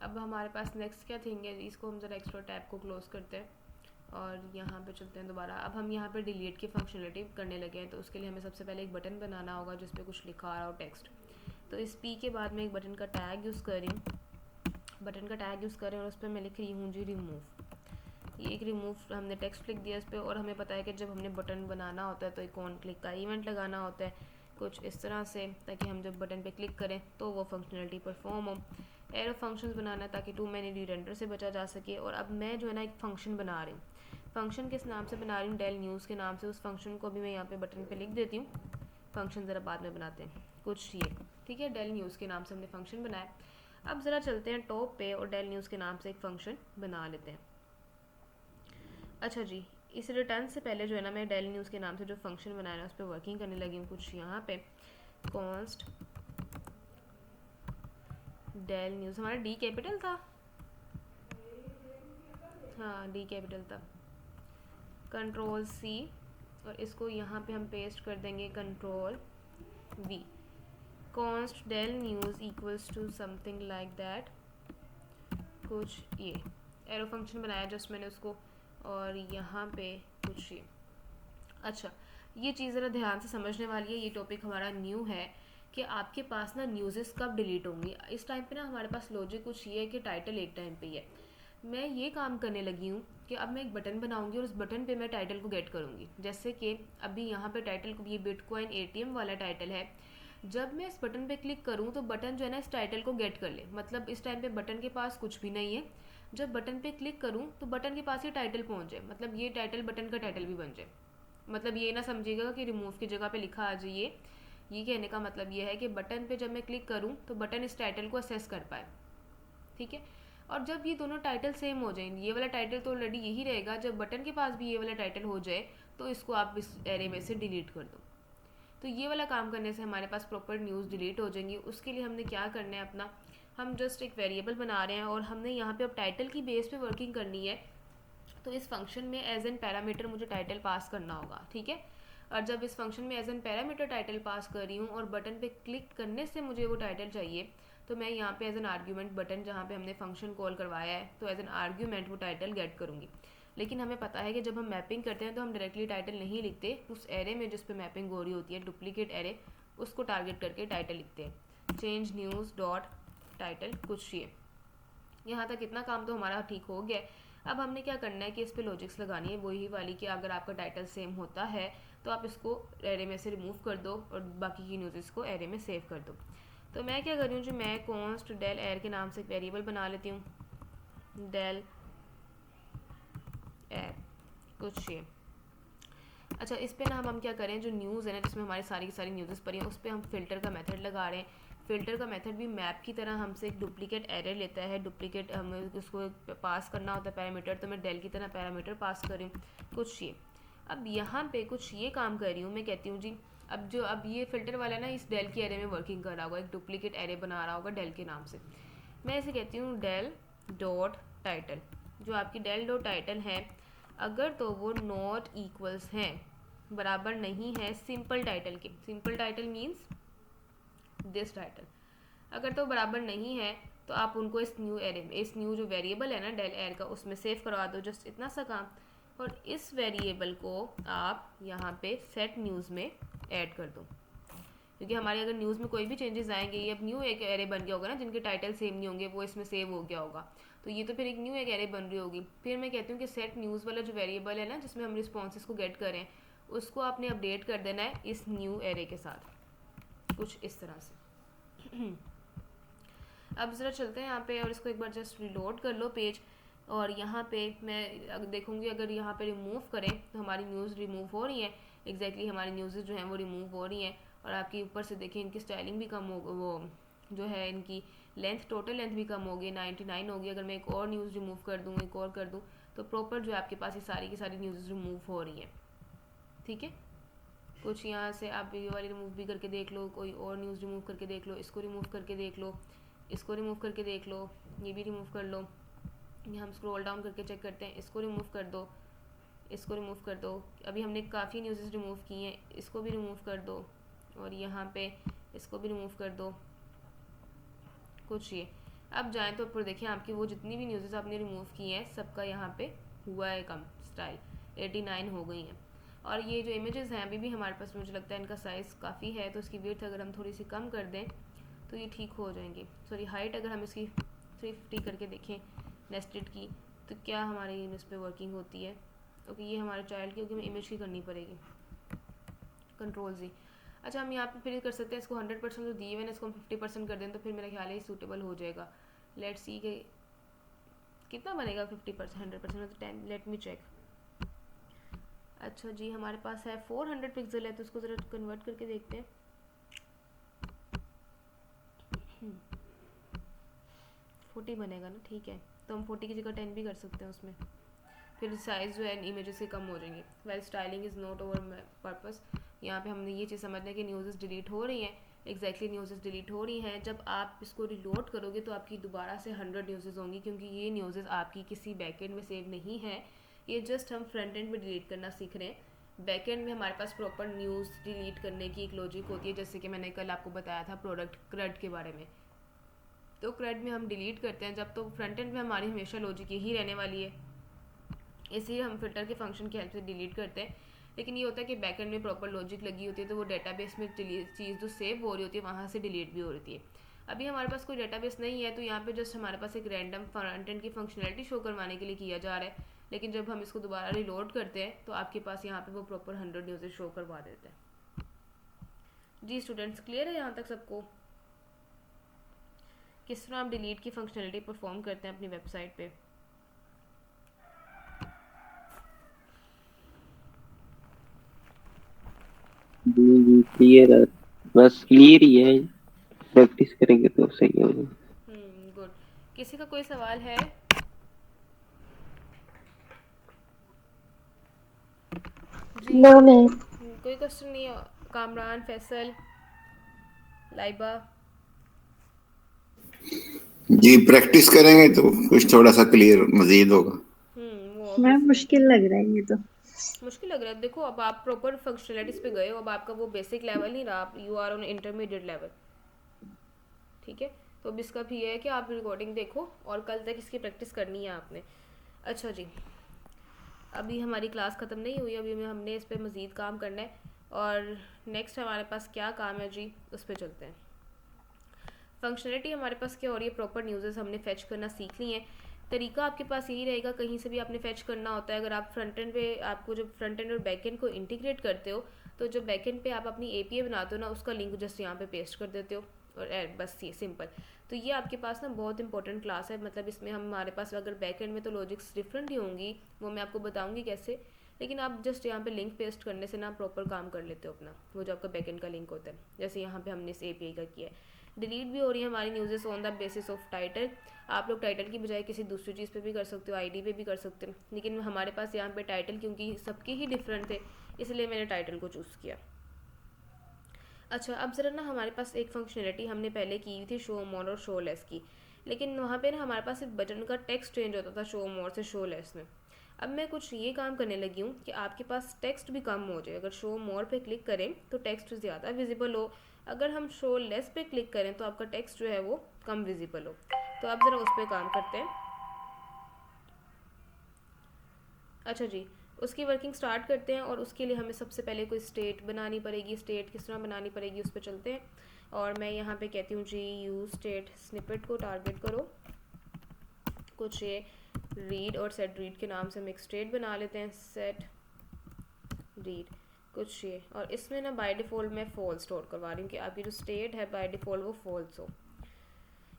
अब हमारे पास नेक्स्ट क्या थिंग है, इसको हम ज़रा एक्स्ट्रा टैब को क्लोज करते हैं और यहाँ पे चलते हैं दोबारा। अब हम यहाँ पे डिलीट की फंक्शनलिटी करने लगे हैं, तो उसके लिए हमें सबसे पहले एक बटन बनाना होगा जिस पे कुछ लिखा आ रहा हो टेक्स्ट। तो इस पी के बाद मैं एक बटन का टैग यूज़ कर रही हूँ, बटन का टैग यूज़ कर रहे हैं और उस पर मैं लिख रही हूँ जी रिमूव। ये एक रिमूव हमने टेक्स्ट लिख दिया इस पर, और हमें पता है कि जब हमने बटन बनाना होता है तो एक ऑन क्लिक का इवेंट लगाना होता है कुछ इस तरह से, ताकि हम जब बटन पे क्लिक करें तो वो फंक्शनलिटी परफॉर्म हो। एरो फंक्शंस बनाना है ताकि टू मैनी रीरेंडर से बचा जा सके। और अब मैं जो है ना एक फ़ंक्शन बना रही हूँ। फ़ंक्शन किस नाम से बना रही हूँ, डेल न्यूज़ के नाम से। उस फंक्शन को भी मैं यहाँ पे बटन पे लिख देती हूँ। फंक्शन ज़रा बाद में बनाते हैं कुछ ये, ठीक है। डेल न्यूज़ के नाम से हमने फंक्शन बनाया। अब ज़रा चलते हैं टॉप पे और डेल न्यूज़ के नाम से एक फ़ंक्शन बना लेते हैं। अच्छा जी, इस रिटर्न से पहले जो है ना मैं डेल न्यूज़ के नाम से जो फंक्शन बनाया है उस पर वर्किंग करने लगी हूँ कुछ यहाँ पे। कॉन्स्ट डेल न्यूज़, हमारा डी कैपिटल था, हाँ डी कैपिटल था। कंट्रोल सी, और इसको यहाँ पे हम पेस्ट कर देंगे control V. Const del news equals to something like that, कुछ ये एरो फंक्शन बनाया जस्ट मैंने उसको, और यहाँ पे कुछ ये। अच्छा, ये चीज़ ज़रा ध्यान से समझने वाली है, ये टॉपिक हमारा न्यू है कि आपके पास ना न्यूज़ेस कब डिलीट होंगी। इस टाइम पे ना हमारे पास लॉजिक कुछ ये है कि टाइटल एक टाइम पे ही है। मैं ये काम करने लगी हूँ कि अब मैं एक बटन बनाऊंगी और उस बटन पे मैं टाइटल को गेट करूँगी। जैसे कि अभी यहाँ पे टाइटल को, ये बिटकॉइन एटीएम वाला टाइटल है। जब मैं इस बटन पे क्लिक करूँ तो बटन जो है ना इस टाइटल को गेट कर ले, मतलब इस टाइम पे बटन के पास कुछ भी नहीं है। जब बटन पे क्लिक करूँ तो बटन के पास ये टाइटल पहुँच जाए, मतलब ये टाइटल बटन का टाइटल भी बन जाए। मतलब ये ना समझिएगा कि रिमूव की जगह पे लिखा आ जाइए। ये कहने का मतलब ये है कि बटन पे जब मैं क्लिक करूँ तो बटन इस टाइटल को असेस कर पाए, ठीक है। और जब ये दोनों टाइटल सेम हो जाएंगे, ये वाला टाइटल तो ऑलरेडी यही रहेगा, जब बटन के पास भी ये वाला टाइटल हो जाए तो इसको आप इस एरे में से डिलीट कर दो। तो ये वाला काम करने से हमारे पास प्रॉपर न्यूज़ डिलीट हो जाएंगी। उसके लिए हमने क्या करना है अपना, हम जस्ट एक वेरिएबल बना रहे हैं और हमने यहाँ पे अब टाइटल की बेस पे वर्किंग करनी है। तो इस फंक्शन में एज एन पैरामीटर मुझे टाइटल पास करना होगा, ठीक है। और जब इस फंक्शन में एज एन पैरामीटर टाइटल पास कर रही हूँ और बटन पे क्लिक करने से मुझे वो टाइटल चाहिए, तो मैं यहाँ पे एज एन आर्ग्यूमेंट बटन जहाँ पे हमने फंक्शन कॉल करवाया है, तो एज एन आर्ग्यूमेंट वो टाइटल गेट करूँगी। लेकिन हमें पता है कि जब हम मैपिंग करते हैं तो हम डायरेक्टली टाइटल नहीं लिखते, उस एरे में जिस पे मैपिंग हो रही होती है, डुप्लीकेट एरे, उसको टारगेट करके टाइटल लिखते हैं। चेंज न्यूज़ डॉट टाइटल कुछ ये। यहाँ तक इतना काम तो हमारा ठीक हो गया। अब हमने क्या करना है कि इस पे लॉजिक्स लगानी है, वही वाली कि अगर आपका टाइटल सेम होता है तो आप इसको एरे में से रिमूव कर दो और बाकी की न्यूज़ को एरे में सेव कर दो। तो मैं क्या कर रही हूँ जी, मैं कॉन्स्ट डेल एर के नाम से एक वेरिएबल बना लेती हूँ, डेल एर कुछ ये। अच्छा, इस पे ना हम क्या करें, जो न्यूज़ है ना जिसमें हमारी सारी की सारी न्यूज़ पड़ी हैं, उस पर हम फिल्टर का मेथड लगा रहे हैं। फ़िल्टर का मेथड भी मैप की तरह हमसे एक डुप्लीकेट एरर लेता है। डुप्लीकेट हमें उसको पास करना होता है पैरामीटर, तो मैं डेल की तरह पैरामीटर पास कर रही हूँ कुछ ये। अब यहाँ पे कुछ ये काम कर रही हूँ, मैं कहती हूँ जी अब ये फ़िल्टर वाला ना इस डेल की एरे में वर्किंग कर रहा होगा, एक डुप्लीकेट एरे बना रहा होगा डेल के नाम से। मैं इसे कहती हूँ डेल डॉट टाइटल। जो आपकी डेल डॉट टाइटल है, अगर तो वो नॉट इक्वल्स हैं, बराबर नहीं है सिंपल टाइटल के, simple title means this title, अगर तो बराबर नहीं है तो आप उनको इस न्यू एरे में, इस न्यू जो वेरिएबल है ना डेल एर का, उसमें सेव करवा दो, जस्ट इतना सा काम। और इस वेरिएबल को आप यहाँ पे सेट न्यूज़ में ऐड कर दो, क्योंकि हमारे अगर न्यूज़ में कोई भी चेंजेस आएंगे, ये अब न्यू एक एरे बन गया होगा ना, जिनके टाइटल सेम नहीं होंगे वो इसमें सेव हो गया होगा, तो ये तो फिर एक न्यू एक एरे बन रही होगी। फिर मैं कहती हूँ कि सेट न्यूज़ वाला जो वेरिएबल है ना जिसमें हम रिस्पॉन्सेस को गेट करें, उसको आपने अपडेट कर देना है इस न्यू एरे के साथ, कुछ इस तरह से। अब ज़रा चलते हैं यहाँ पे और इसको एक बार जस्ट रिलोड कर लो पेज, और यहाँ पे मैं देखूँगी अगर यहाँ पे रिमूव करें तो हमारी न्यूज़ रिमूव हो रही है। एग्जैक्टली हमारी न्यूज़ जो हैं वो रिमूव हो रही हैं, और आपकी ऊपर से देखें इनकी स्टाइलिंग भी कम हो, वो जो है इनकी लेंथ, टोटल लेंथ भी कम होगी, 99 होगी। अगर मैं एक और न्यूज़ रिमूव कर दूँ, एक और कर दूँ, तो प्रॉपर जो है आपके पास ये सारी की सारी न्यूज़ रिमूव हो रही हैं। ठीक है, कुछ यहाँ से आप ये वाली रिमूव भी करके देख लो, कोई और न्यूज़ रिमूव करके देख लो, इसको रिमूव करके देख लो, इसको रिमूव करके देख लो, ये भी रिमूव कर लो। यहाँ हम स्क्रॉल डाउन करके चेक करते हैं, इसको रिमूव कर दो, इसको रिमूव कर दो। अभी हमने काफ़ी न्यूज़ रिमूव की हैं, इसको भी रिमूव कर दो, और यहाँ पे इसको भी रिमूव कर दो। कुछ ये अब जाएँ तो ऊपर देखिए आपकी वो जितनी भी न्यूज़ आपने रिमूव की हैं सबका यहाँ पे हुआ है कम, स्टाइल 89 हो गई हैं। और ये जो इमेजेस हैं अभी भी हमारे पास, मुझे लगता है इनका साइज़ काफ़ी है, तो इसकी विड्थ अगर हम थोड़ी सी कम कर दें तो ये ठीक हो जाएंगे। सॉरी, हाइट अगर हम इसकी 350 करके देखें नेस्टेड की, तो क्या हमारी इस पर वर्किंग होती है। ओके, ये हमारे चाइल्ड की, क्योंकि हमें इमेज की करनी पड़ेगी, कंट्रोल जी। अच्छा, हम यहाँ पे फिर कर सकते हैं, इसको 100% जो दिए हुए हैं इसको हम 50% कर दें तो फिर मेरा ख्याल है सूटेबल हो जाएगा। लेट्स सी के कितना बनेगा 50%, 100% तो 10, लेट मी चेक। अच्छा जी, हमारे पास है 400 पिक्सल है, तो उसको ज़रा कन्वर्ट करके देखते हैं। 40 बनेगा ना, ठीक है, तो हम 40 की जगह 10 भी कर सकते हैं उसमें, फिर साइज़ जो है इमेजेस के कम हो जाएंगे। Well, styling is not over purpose. यहाँ पे हमने ये चीज़ समझना है कि न्यूज़ डिलीट हो रही हैं, एग्जैक्टली न्यूज़ डिलीट हो रही हैं। जब आप इसको रिलोड करोगे तो आपकी दोबारा से 100 न्यूज़ होंगी, क्योंकि ये न्यूज़ आपकी किसी बैकएंड में सेव नहीं है, ये जस्ट हम फ्रंट एंड में डिलीट करना सीख रहे हैं। बैकएंड में हमारे पास प्रॉपर न्यूज़ डिलीट करने की एक लॉजिक होती है, जैसे कि मैंने कल आपको बताया था प्रोडक्ट क्रेड के बारे में। तो क्रेड में हम डिलीट करते हैं जब, तो फ्रंट एंड में हमारी हमेशा लॉजिक यही रहने वाली है, इसलिए हम फिल्टर के फंक्शन की हेल्प से डिलीट करते हैं। लेकिन ये होता है कि बैकएंड में प्रॉपर लॉजिक लगी होती है, तो वो डेटाबेस में चीज़ जो सेव हो रही होती है वहाँ से डिलीट भी हो रही है। अभी हमारे पास कोई डेटाबेस नहीं है, तो यहाँ पे जस्ट हमारे पास एक रैंडम फ्रंट एंड की फंक्शनलिटी शो करवाने के लिए किया जा रहा है। लेकिन जब हम इसको दोबारा रिलोड करते हैं तो आपके पास यहाँ पे वो प्रॉपर 100 न्यूज़ शो करवा देते हैं। जी स्टूडेंट्स, क्लियर है यहाँ तक सबको किस तरह आप डिलीट की फंक्शनलिटी परफॉर्म करते हैं अपनी वेबसाइट पे। जी क्लियर है, बस क्लियर ही है, प्रैक्टिस करेंगे तो सही होगा। गुड। किसी का कोई सवाल है? जी No, ma'am. कोई क्वेश्चन नहीं है? कामरान, फैसल, लाइबा। जी प्रैक्टिस करेंगे तो कुछ थोड़ा सा क्लियर मजीद होगा। वो मैम ऑब्वियस मुश्किल लग रहा है ये तो। मुश्किल लग रहा है। देखो अब आप प्रॉपर फंक्शनलिटीज पे गए हो, अब आपका वो बेसिक लेवल नहीं रहा, आप you are on intermediate level. ठीक है, तो अब इसका भी ये है कि आप रिकॉर्डिंग देखो और कल तक इसकी प्रैक्टिस करनी है आपने। अच्छा जी, अभी हमारी क्लास ख़त्म नहीं हुई, अभी हमने इस पर मज़ीद काम करना है, और नेक्स्ट हमारे पास क्या काम है जी, उस पर चलते हैं। फंक्शनलिटी हमारे पास क्या हो रही है, प्रॉपर न्यूज़ हमने फेच करना सीख ली है। तरीका आपके पास यही रहेगा, कहीं से भी आपने फेच करना होता है, अगर आप फ्रंट एंड पे, आपको जब फ्रंट एंड और बैक एंड को इंटीग्रेट करते हो, तो जो बैक एंड पे आप अपनी एपीआई बनाते हो ना, उसका लिंक जस्ट यहाँ पे पेस्ट कर देते हो, और बस ये सिंपल। तो ये आपके पास ना बहुत इंपॉर्टेंट क्लास है, मतलब इसमें हमारे पास अगर बैक एंड में तो लॉजिक्स डिफरेंट ही होंगी, वो मैं आपको बताऊँगी कैसे, लेकिन आप जस्ट यहाँ पे लिंक पेस्ट करने से ना प्रॉपर काम कर लेते हो अपना, वो जो आपका बैक एंड का लिंक होता है, जैसे यहाँ पे हमने इस एपीआई का किया है। डिलीट भी हो रही है हमारी न्यूज़ेस on the basis of title. आप लोग टाइटल की बजाय किसी दूसरी चीज़ पे भी कर सकते हो, आईडी पे भी कर सकते हो, लेकिन हमारे पास यहाँ पे टाइटल क्योंकि सबके ही डिफरेंट थे, इसलिए मैंने टाइटल को चूज़ किया। अच्छा, अब ज़रा ना हमारे पास एक फंक्शनलिटी हमने पहले की थी शो मोर और शो लेस की, लेकिन वहाँ पे ना हमारे पास एक बटन का टेक्स्ट चेंज होता था शो मोर से शो लेस में। अब मैं कुछ ये काम करने लगी हूँ कि आपके पास टेक्स्ट भी कम हो जाए, अगर शो मोर पे क्लिक करें तो टेक्स्ट ज़्यादा विजिबल हो, अगर हम शो लेस पे क्लिक करें तो आपका टेक्स्ट जो है वो कम विजिबल हो। तो आप ज़रा उस पर काम करते हैं। अच्छा जी, उसकी वर्किंग स्टार्ट करते हैं, और उसके लिए हमें सबसे पहले कोई स्टेट बनानी पड़ेगी। स्टेट किस तरह बनानी पड़ेगी उस पर चलते हैं, और मैं यहाँ पे कहती हूँ जी यूज स्टेट स्निपेट को टारगेट करो। कुछ ये रीड और सेट रीड के नाम से हम एक स्टेट बना लेते हैं, सेट रीड कुछ ये, और इसमें ना बाय डिफ़ॉल्ट मैं फॉल्स स्टोर करवा रही हूँ कि आपकी जो स्टेट है बाय डिफ़ॉल्ट वो फॉल्स हो।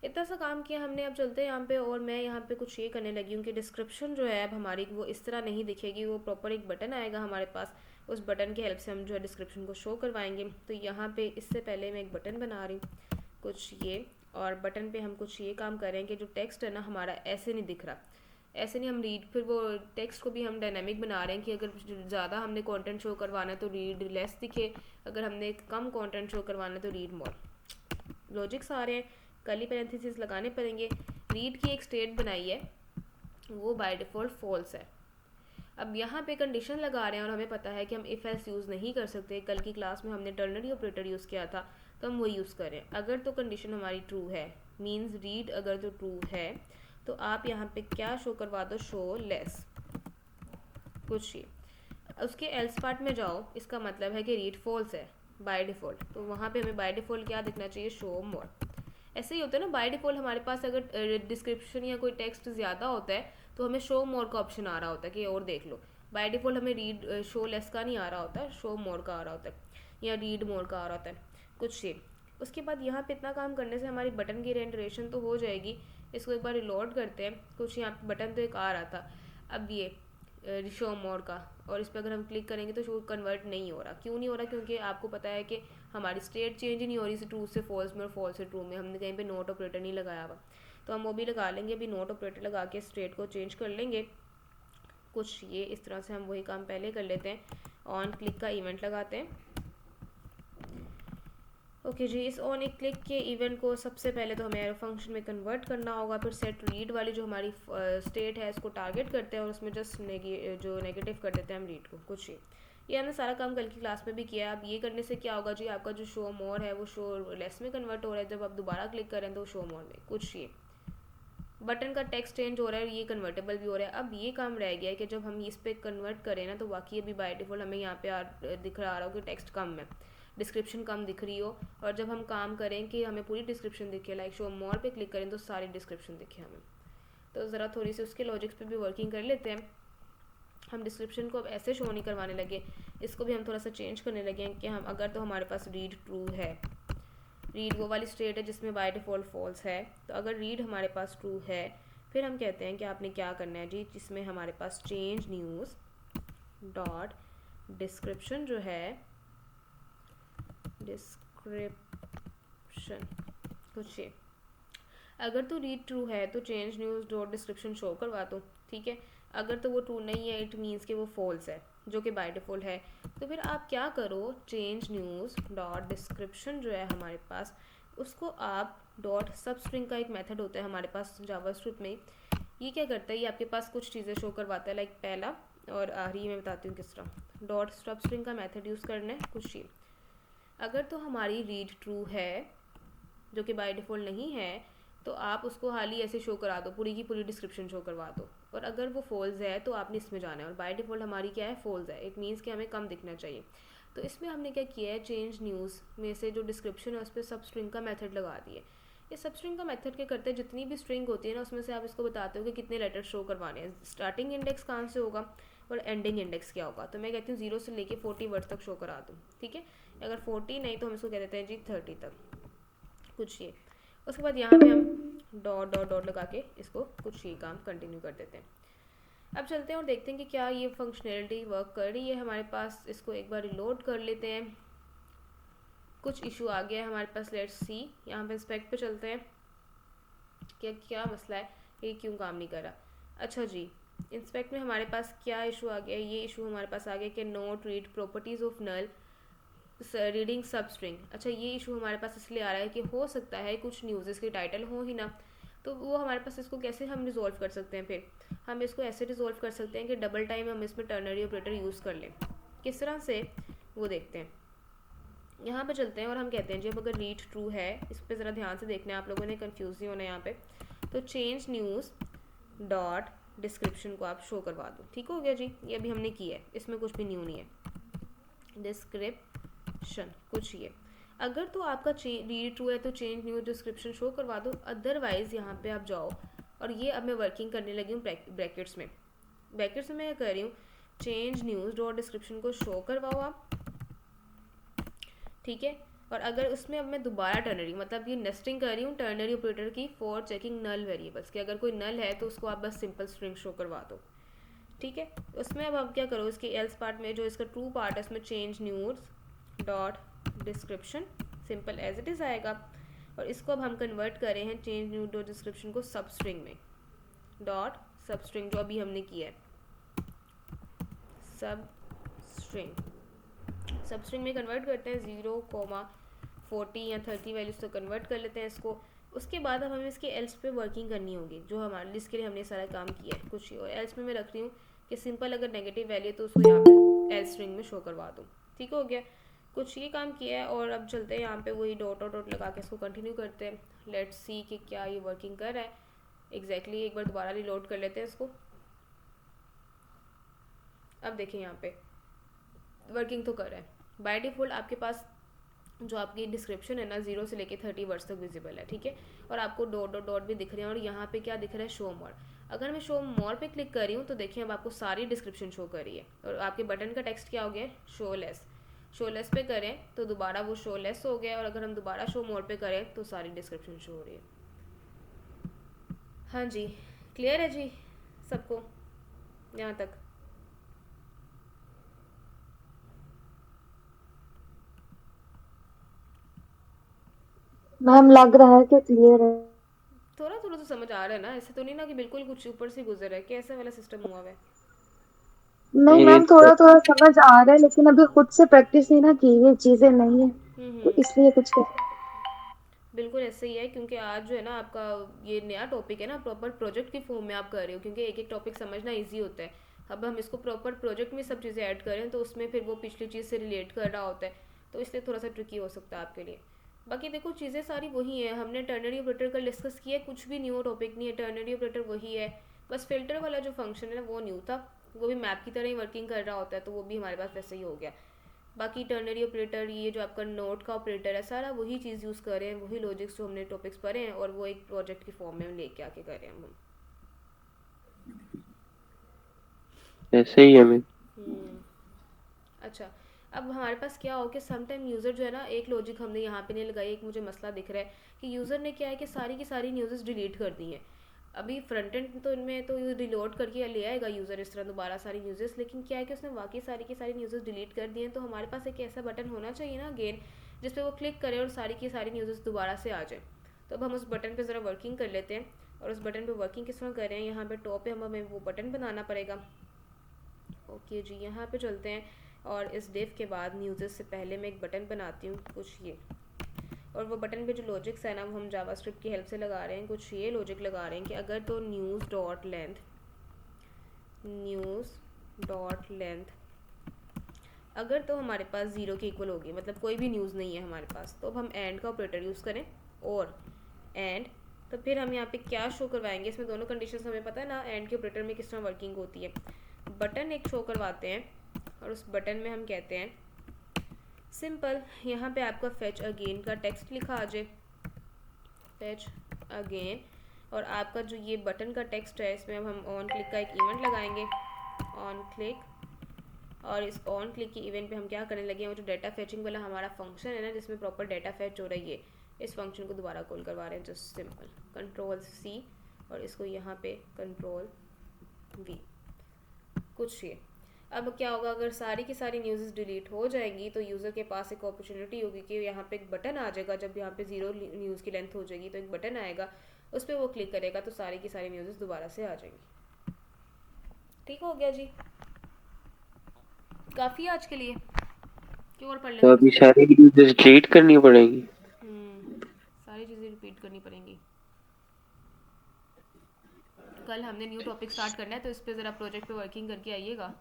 इतना सा काम किया हमने। अब चलते हैं यहाँ पे, और मैं यहाँ पे कुछ ये करने लगी हूँ कि डिस्क्रिप्शन जो है अब हमारी वो इस तरह नहीं दिखेगी, वो प्रॉपर एक बटन आएगा हमारे पास, उस बटन की हेल्प से हम जो है डिस्क्रिप्शन को शो करवाएंगे। तो यहाँ पे इससे पहले मैं एक बटन बना रही हूँ कुछ ये, और बटन पे हम कुछ ये काम करें कि जो टेक्स्ट है ना हमारा ऐसे नहीं दिख रहा, ऐसे नहीं हम रीड, फिर वो टेक्स्ट को भी हम डायनामिक बना रहे हैं कि अगर ज़्यादा हमने कंटेंट शो करवाना है तो रीड लेस दिखे, अगर हमने कम कंटेंट शो करवाना है तो रीड मोर। लॉजिक्स आ रहे हैं, कर्ली पैरेंथेसिस लगाने पड़ेंगे। रीड की एक स्टेट बनाई है, वो बाय डिफ़ॉल्ट फॉल्स है। अब यहाँ पे कंडीशन लगा रहे हैं और हमें पता है कि हम इफ़ एल्स यूज़ नहीं कर सकते। कल की क्लास में हमने टर्नरी ऑपरेटर यूज़ किया था, तो हम वो यूज़ करें। अगर तो कंडीशन हमारी ट्रू है, मीन्स रीड अगर तो ट्रू है, तो आप यहाँ पे क्या शो करवा दो, शो लेस कुछ ही। उसके एल्स पार्ट में जाओ, इसका मतलब है कि रीड फॉल्स है बाय डिफ़ॉल्ट, तो वहाँ पे हमें बाय डिफ़ॉल्ट क्या दिखना चाहिए, शो मोर। ऐसे ही होता है ना, बाय डिफ़ॉल्ट हमारे पास अगर डिस्क्रिप्शन या कोई टेक्स्ट ज़्यादा होता है तो हमें शो मोर का ऑप्शन आ रहा होता है कि और देख लो। बाय डिफ़ॉल्ट हमें रीड शो लेस का नहीं आ रहा होता है, शो मोर का आ रहा होता है या रीड मोर का आ रहा होता है कुछ ये। उसके बाद यहाँ पे इतना काम करने से हमारी बटन की रेंडरेशन तो हो जाएगी। इसको एक बार रिलोड करते हैं। कुछ यहाँ पे बटन तो एक आ रहा था, अब ये शो मोर का, और इस पर अगर हम क्लिक करेंगे तो शो कन्वर्ट नहीं हो रहा। क्यों नहीं हो रहा? क्योंकि आपको पता है कि हमारी स्टेट चेंज नहीं हो रही, ट्रू से फॉल्स में और फॉल्स से ट्रू में। हमने कहीं पे नोट ऑपरेटर नहीं लगाया हुआ, तो हम वो भी लगा लेंगे। अभी नोट ऑपरेटर लगा के स्टेट को चेंज कर लेंगे कुछ ये इस तरह से। हम वही काम पहले कर लेते हैं, ऑन क्लिक का इवेंट लगाते हैं। ओके जी, इस ऑन एक क्लिक के इवेंट को सबसे पहले तो हमें एरो फंक्शन में कन्वर्ट करना होगा। फिर सेट रीड वाली जो हमारी स्टेट है इसको टारगेट करते हैं और उसमें जस्ट जो नेगेटिव कर देते हैं हम रीड को कुछ ये हमने सारा काम कल की क्लास में भी किया है। अब ये करने से क्या होगा जी, आपका जो शो मोर है वो शो लेस में कन्वर्ट हो रहा है। जब आप दोबारा क्लिक करें तो शो मोर में कुछ ये बटन का टेक्स्ट चेंज हो रहा है और ये कन्वर्टेबल भी हो रहा है। अब ये काम रह गया है कि जब हम इस पर कन्वर्ट करें ना, तो वाकई अभी बाय डिफ़ॉल्ट हमें यहाँ पे दिख रहा हो कि टेक्स्ट कम है, डिस्क्रिप्शन कम दिख रही हो। और जब हम काम करें कि हमें पूरी डिस्क्रिप्शन दिखे, लाइक शो मोर पे क्लिक करें तो सारी डिस्क्रिप्शन दिखे हमें। तो ज़रा थोड़ी सी उसके लॉजिक्स पे भी वर्किंग कर लेते हैं। हम डिस्क्रिप्शन को अब ऐसे शो नहीं करवाने लगे, इसको भी हम थोड़ा सा चेंज करने लगे हैं कि हम अगर तो हमारे पास रीड ट्रू है, रीड वो वाली स्टेट है जिसमें बाय डिफ़ॉल्ट फॉल्स है, तो अगर रीड हमारे पास ट्रू है फिर हम कहते हैं कि आपने क्या करना है जी, जिसमें हमारे पास चेंज न्यूज़ डॉट डिस्क्रिप्शन जो है, डिस्क्रिप्शन कुछ ये, अगर तो रीड ट्रू है तो change news dot description show करवा दो, ठीक है। अगर तो वो ट्रू नहीं है, इट मीन्स कि वो फॉल्स है जो कि बाय डिफ़ॉल्ट है, तो फिर आप क्या करो, चेंज न्यूज़ डॉट डिस्क्रिप्शन जो है हमारे पास, उसको आप डॉट सब स्ट्रिंग का एक मेथड होता है हमारे पास जावास्क्रिप्ट में। ये क्या करता है, ये आपके पास कुछ चीज़ें शो करवाता है, लाइक पहला और आखिरी मैं बताती हूँ किस तरह। डॉट सब स्ट्रिंग का मेथड यूज़ करना है कुछ ये। अगर तो हमारी रीड ट्रू है जो कि बाय डिफ़ॉल्ट नहीं है, तो आप उसको हाल ही ऐसे शो करा दो, पूरी की पूरी डिस्क्रिप्शन शो करवा दो। और अगर वो फॉल्स है तो आपने इसमें जाना है, और बाय डिफ़ॉल्ट हमारी क्या है, फॉल्स है, इट मीन्स कि हमें कम दिखना चाहिए। तो इसमें हमने क्या किया है, चेंज न्यूज़ में से जो डिस्क्रिप्शन है उस पर सब स्ट्रिंग का मेथड लगा दिए। ये सब स्ट्रिंग का मेथड क्या करते हैं, जितनी भी स्ट्रिंग होती है ना उसमें से आप इसको बताते हो कि कितने लेटर शो करवाने हैं, स्टार्टिंग इंडेक्स कहाँ से होगा और एंडिंग इंडेक्स क्या होगा। तो मैं कहती हूँ 0 से लेके 40 वर्ड तक शो करा दूँ, ठीक है। अगर 40 नहीं तो हम इसको कह देते हैं जी 30 तक कुछ ये। उसके बाद यहाँ पे हम डॉट डॉट डॉट लगा के इसको कुछ ये काम कंटिन्यू कर देते हैं। अब चलते हैं और देखते हैं कि क्या ये फंक्शनैलिटी वर्क कर रही है हमारे पास। इसको एक बार रिलोड कर लेते हैं। कुछ इशू आ गया है हमारे पास, लेट्स सी। यहाँ पे इंस्पेक्ट पे चलते हैं कि क्या मसला है, ये क्यों काम नहीं कर रहा। अच्छा जी, इंस्पेक्ट में हमारे पास क्या इशू आ गया है, ये इशू हमारे पास आ गया कि not read properties of null reading substring. अच्छा, ये इशू हमारे पास इसलिए आ रहा है कि हो सकता है कुछ न्यूज़ के टाइटल हो ही ना, तो वो हमारे पास इसको कैसे हम रिजॉल्व कर सकते हैं। फिर हम इसको ऐसे रिजॉल्व कर सकते हैं कि डबल टाइम हम इसमें टर्नरी ऑपरेटर यूज़ कर लें। किस तरह से वो देखते हैं, यहाँ पे चलते हैं और हम कहते हैं जब अगर रीड ट्रू है, इस पर ज़रा ध्यान से देखना है, आप लोगों ने कन्फ्यूज़ नहीं होना यहाँ पे। तो चेंज न्यूज़ डॉट डिस्क्रिप्शन को आप शो करवा दो, ठीक हो गया जी। ये अभी हमने किया है, इसमें कुछ भी न्यू नहीं है। डिस्क्रिप्शन कुछ ये, अगर तो आपका रीड ट्रू है तो चेंज न्यूज़ डिस्क्रिप्शन शो करवा दो, अदरवाइज़ यहाँ पे आप जाओ। और ये अब मैं वर्किंग करने लगी हूँ ब्रैकेट्स में। ब्रैकेट्स में मैं कर रही हूँ चेंज न्यूज़ डॉट डिस्क्रिप्शन को शो करवाओ आप, ठीक है। और अगर उसमें अब मैं दोबारा टर्नरी मतलब ये नेस्टिंग कर रही हूँ टर्नरी ऑपरेटर की फॉर चेकिंग नल वेरिएबल्स कि अगर कोई नल है तो उसको आप बस सिंपल स्ट्रिंग शो करवा दो, ठीक है। उसमें अब आप क्या करो, इसके एल्स पार्ट में जो इसका ट्रू पार्ट है उसमें change news dot description simple as it is आएगा, और इसको अब हम कन्वर्ट कर रहे हैं चेंज न्यू डॉट डिस्क्रिप्शन को सब स्ट्रिंग में, डॉट सब स्ट्रिंग जो अभी हमने किया है सब स्ट्रिंग में कन्वर्ट करते हैं 0,40 या 30 वैल्यूज तो कन्वर्ट कर लेते हैं इसको। उसके बाद अब हमें इसके एल्स पे वर्किंग करनी होगी जो हमारे जिसके लिए हमने सारा काम किया है कुछ ही, और एल्स में मैं रख रही हूँ कि सिंपल अगर नेगेटिव वैल्यू तो उसको यहाँ पे एल स्ट्रिंग में शो करवा दूँ, ठीक हो गया। कुछ ये काम किया है और अब चलते हैं यहाँ पे वही डॉट डॉट डॉट लगा के इसको कंटिन्यू करते हैं। लेट्स सी कि क्या ये वर्किंग कर रहा है एग्जैक्टली। एक बार दोबारा रिलोड कर लेते हैं इसको। अब देखिए यहाँ पे वर्किंग तो कर रहा है। बाय डिफ़ॉल्ट आपके पास जो आपकी डिस्क्रिप्शन है ना 0 से लेके 30 वर्ड्स तक विजिबल है, ठीक है, और आपको डॉट डॉट डॉट भी दिख रहे हैं, और यहाँ पे क्या दिख रहा है शो मोर। अगर मैं शो मोर पे क्लिक कर रही हूँ तो देखिए अब आपको सारी डिस्क्रिप्शन शो कर रही है, और आपके बटन का टेक्स्ट क्या हो गया शो लेस पे करें तो दोबारा वो शो लेस हो गया, और अगर हम दोबारा शो मोर पे करें तो सारी डिस्क्रिप्शन शो हो रही है। हाँ जी, क्लियर है जी सबको यहाँ तक? मैम लग रहा है कि क्लियर है। थोड़ा थोड़ा तो समझ आ रहा है ना, ऐसे तो नहीं ना कि बिल्कुल कुछ ऊपर से गुजर है, कैसा वाला सिस्टम हुआ है? नहीं मैम थोड़ा थोड़ा समझ आ रहा है, लेकिन अभी खुद से प्रैक्टिस नहीं ना की, ये चीजें नहीं है तो हम्म, इसलिए कुछ बिल्कुल ऐसे ही है, क्योंकि आज जो है ना आपका ये नया टॉपिक है ना, प्रॉपर प्रोजेक्ट की फॉर्म में आप कर रहे हो, क्योंकि एक एक टॉपिक समझना इजी होता है। अब हम इसको प्रॉपर प्रोजेक्ट में सब चीज़ें ऐड करें तो उसमें फिर वो पिछली चीज़ से रिलेट कर रहा होता है, तो इसलिए थोड़ा सा ट्रिकी हो सकता है आपके लिए। बाकी देखो चीज़ें सारी वही है, हमने टर्नरी ऑपरेटर का डिस्कस किया, कुछ भी न्यू टॉपिक नहीं है, टर्नरी ऑपरेटर वही है, बस फिल्टर वाला जो फंक्शन है ना वो न्यू था, वो भी मैप की तरह ही वर्किंग कर रहा होता है, तो वो भी हमारे पास वैसे ही हो गया। बाकी टर्नरी ऑपरेटर ये जो आपका नोट का ऑपरेटर है सारा वही चीज़ यूज़ कर रहे हैं, वही लॉजिक्स जो हमने टॉपिक्स पढ़े हैं, और वो एक प्रोजेक्ट की फॉर्म में लेके आके कर रहे हैं हम। ऐसे ही हमें अच्छा, अब हमारे पास क्या हो कि समटाइम यूज़र जो है ना, एक लॉजिक हमने यहाँ पे नहीं लगाई, एक मुझे मसला दिख रहा है कि यूज़र ने क्या है कि सारी की सारी न्यूज़ डिलीट कर दी हैं। अभी फ्रंट एंड तो इनमें तो रिलोड करके ले आएगा यूज़र इस तरह दोबारा सारी न्यूज़ेस, लेकिन क्या है कि उसने वाकई सारी की सारी न्यूज़ेस डिलीट कर दी हैं, तो हमारे पास एक ऐसा बटन होना चाहिए ना अगेन जिस पे वो क्लिक करे और सारी की सारी न्यूज़ेस दोबारा से आ जाए। तो अब हम उस बटन पे ज़रा वर्किंग कर लेते हैं, और उस बटन पे वर्किंग किस तरह कर रहे हैं, यहाँ पे टॉप पे हमें वो बटन बनाना पड़ेगा। ओके जी, यहाँ पे चलते हैं, और इस डिव के बाद न्यूज़ेस से पहले मैं एक बटन बनाती हूँ कुछ ये, और वो बटन पे जो लॉजिक्स है ना वो हम जावास्क्रिप्ट की हेल्प से लगा रहे हैं। कुछ ये लॉजिक लगा रहे हैं कि अगर तो न्यूज़ डॉट लेंथ अगर तो हमारे पास 0 के इक्वल होगी, मतलब कोई भी न्यूज़ नहीं है हमारे पास, तो अब हम एंड का ऑपरेटर यूज़ करें, और एंड तो फिर हम यहाँ पे क्या शो करवाएंगे, इसमें दोनों कंडीशंस हमें पता है ना एंड के ऑपरेटर में किस तरह वर्किंग होती है। बटन एक शो करवाते हैं, और उस बटन में हम कहते हैं सिंपल, यहाँ पे आपका फेच अगेन का टेक्स्ट लिखा आ जाए, फेच अगेन, और आपका जो ये बटन का टेक्स्ट है इसमें अब हम ऑन क्लिक का एक इवेंट लगाएंगे, ऑन क्लिक, और इस ऑन क्लिक की इवेंट पे हम क्या करने लगे हैं, वो जो डाटा फेचिंग वाला हमारा फंक्शन है ना जिसमें प्रॉपर डाटा फेच हो रही है, इस फंक्शन को दोबारा कॉल करवा रहे हैं, जस्ट सिंपल Ctrl+C, और इसको यहाँ पे Ctrl+V, कुछ ये। अब क्या होगा, अगर सारी की सारी न्यूज़ डिलीट हो जाएंगी तो यूज़र के पास एक अपॉर्चुनिटी होगी कि यहाँ पे एक बटन आ जाएगा, जब यहाँ पे 0 न्यूज़ की लेंथ हो जाएगी तो एक बटन आएगा, उस पर वो क्लिक करेगा तो सारी की सारी न्यूज़ दोबारा से आ जाएंगी। ठीक हो गया जी, काफ़ी आज के लिए, क्यों और पढ़ तो लें अभी थोड़ा सा? सारी न्यूज़ डिलीट करनी पड़ेगी। सारी चीज़ें रिपीट करनी पड़ेंगी। कल हमने न्यू टॉपिक स्टार्ट करना है, तो इस पे ज़रा प्रोजेक्ट पे वर्किंग करके आइएगा,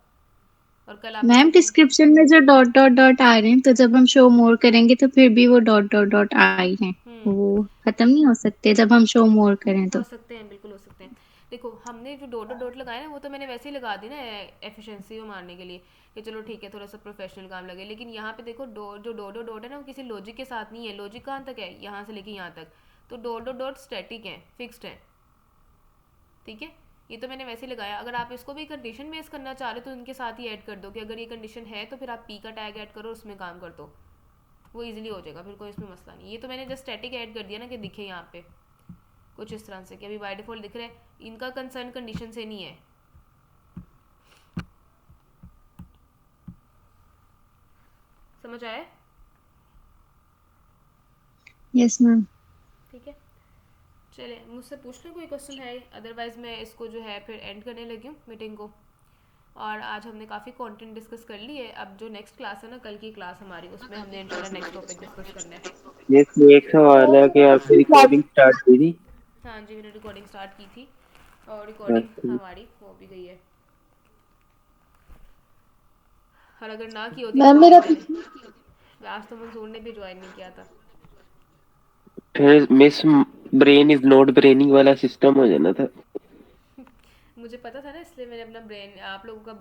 और कल आप मैम डिस्क्रिप्शन में जो डॉट डॉट डॉट आ रहे हैं, तो जब हम शो मोर करेंगे तो फिर भी वो डॉट डॉट डॉट आ ही हैं, वो खत्म नहीं हो सकते जब हम शो मोर करें तो? हो सकते हैं, बिल्कुल हो सकते हैं। देखो हमने जो डॉट डॉट लगाए ना वो तो मैंने वैसे ही लगा दी ना एफिशिएंसी को मारने के लिए कि चलो ठीक है थोड़ा सा प्रोफेशनल काम लगे, लेकिन यहाँ पे देखो जो डॉट डॉट डॉट है ना वो किसी लॉजिक के साथ नहीं है। लॉजिक कहाँ तक है, यहाँ से लेके यहाँ तक, तो डॉट डॉट डॉट स्टैटिक है, फिक्स्ड है, ठीक है। ये तो मैंने वैसे ही लगाया। अगर आप इसको भी कंडीशन बेस करना चाह रहे हो तो उनके साथ ही ऐड कर दो कि अगर ये कंडीशन है तो फिर आप पी का टैग ऐड करो, उसमें काम कर दो, वो इजीली हो जाएगा, फिर कोई इसमें मसला नहीं। ये तो मैंने जस्ट स्टैटिक ऐड कर दिया ना कि दिखे यहाँ पे कुछ इस तरह से कि अभी बाय डिफॉल्ट दिख रहा है, इनका कंसर्न कंडीशन से नहीं है। समझ आया? Yes ma'am. ठीक है, चले मुझसे पूछ लो कोई क्वेश्चन है, अदरवाइज मैं इसको जो है फिर एंड करने लगी हूँ मीटिंग को। और आज हमने काफ़ी कंटेंट डिस्कस कर ली है। अब जो नेक्स्ट क्लास है ना, कल की क्लास हमारी, उसमें हमने इंशाल्लाह नेक्स्ट टॉपिक डिस्कस करना है। ये एक सवाल है कि आपने रिकॉर्डिंग स्टार्ट की थी? हाँ जी, मैंने रिकॉर्डिंग स्टार्ट की थी और रिकॉर्डिंग अच्छा। हमारी हो भी गई है। और अगर ना की होती मैम तो मेरा आज तो मंसूर ने भी ज्वाइन नहीं किया था। फिर मिस ब्रेन इज नॉट ब्रेनिंग वाला सिस्टम हो जाना था। मुझे पता था ना, इसलिए मैंने अपना ब्रेन, आप लोगों का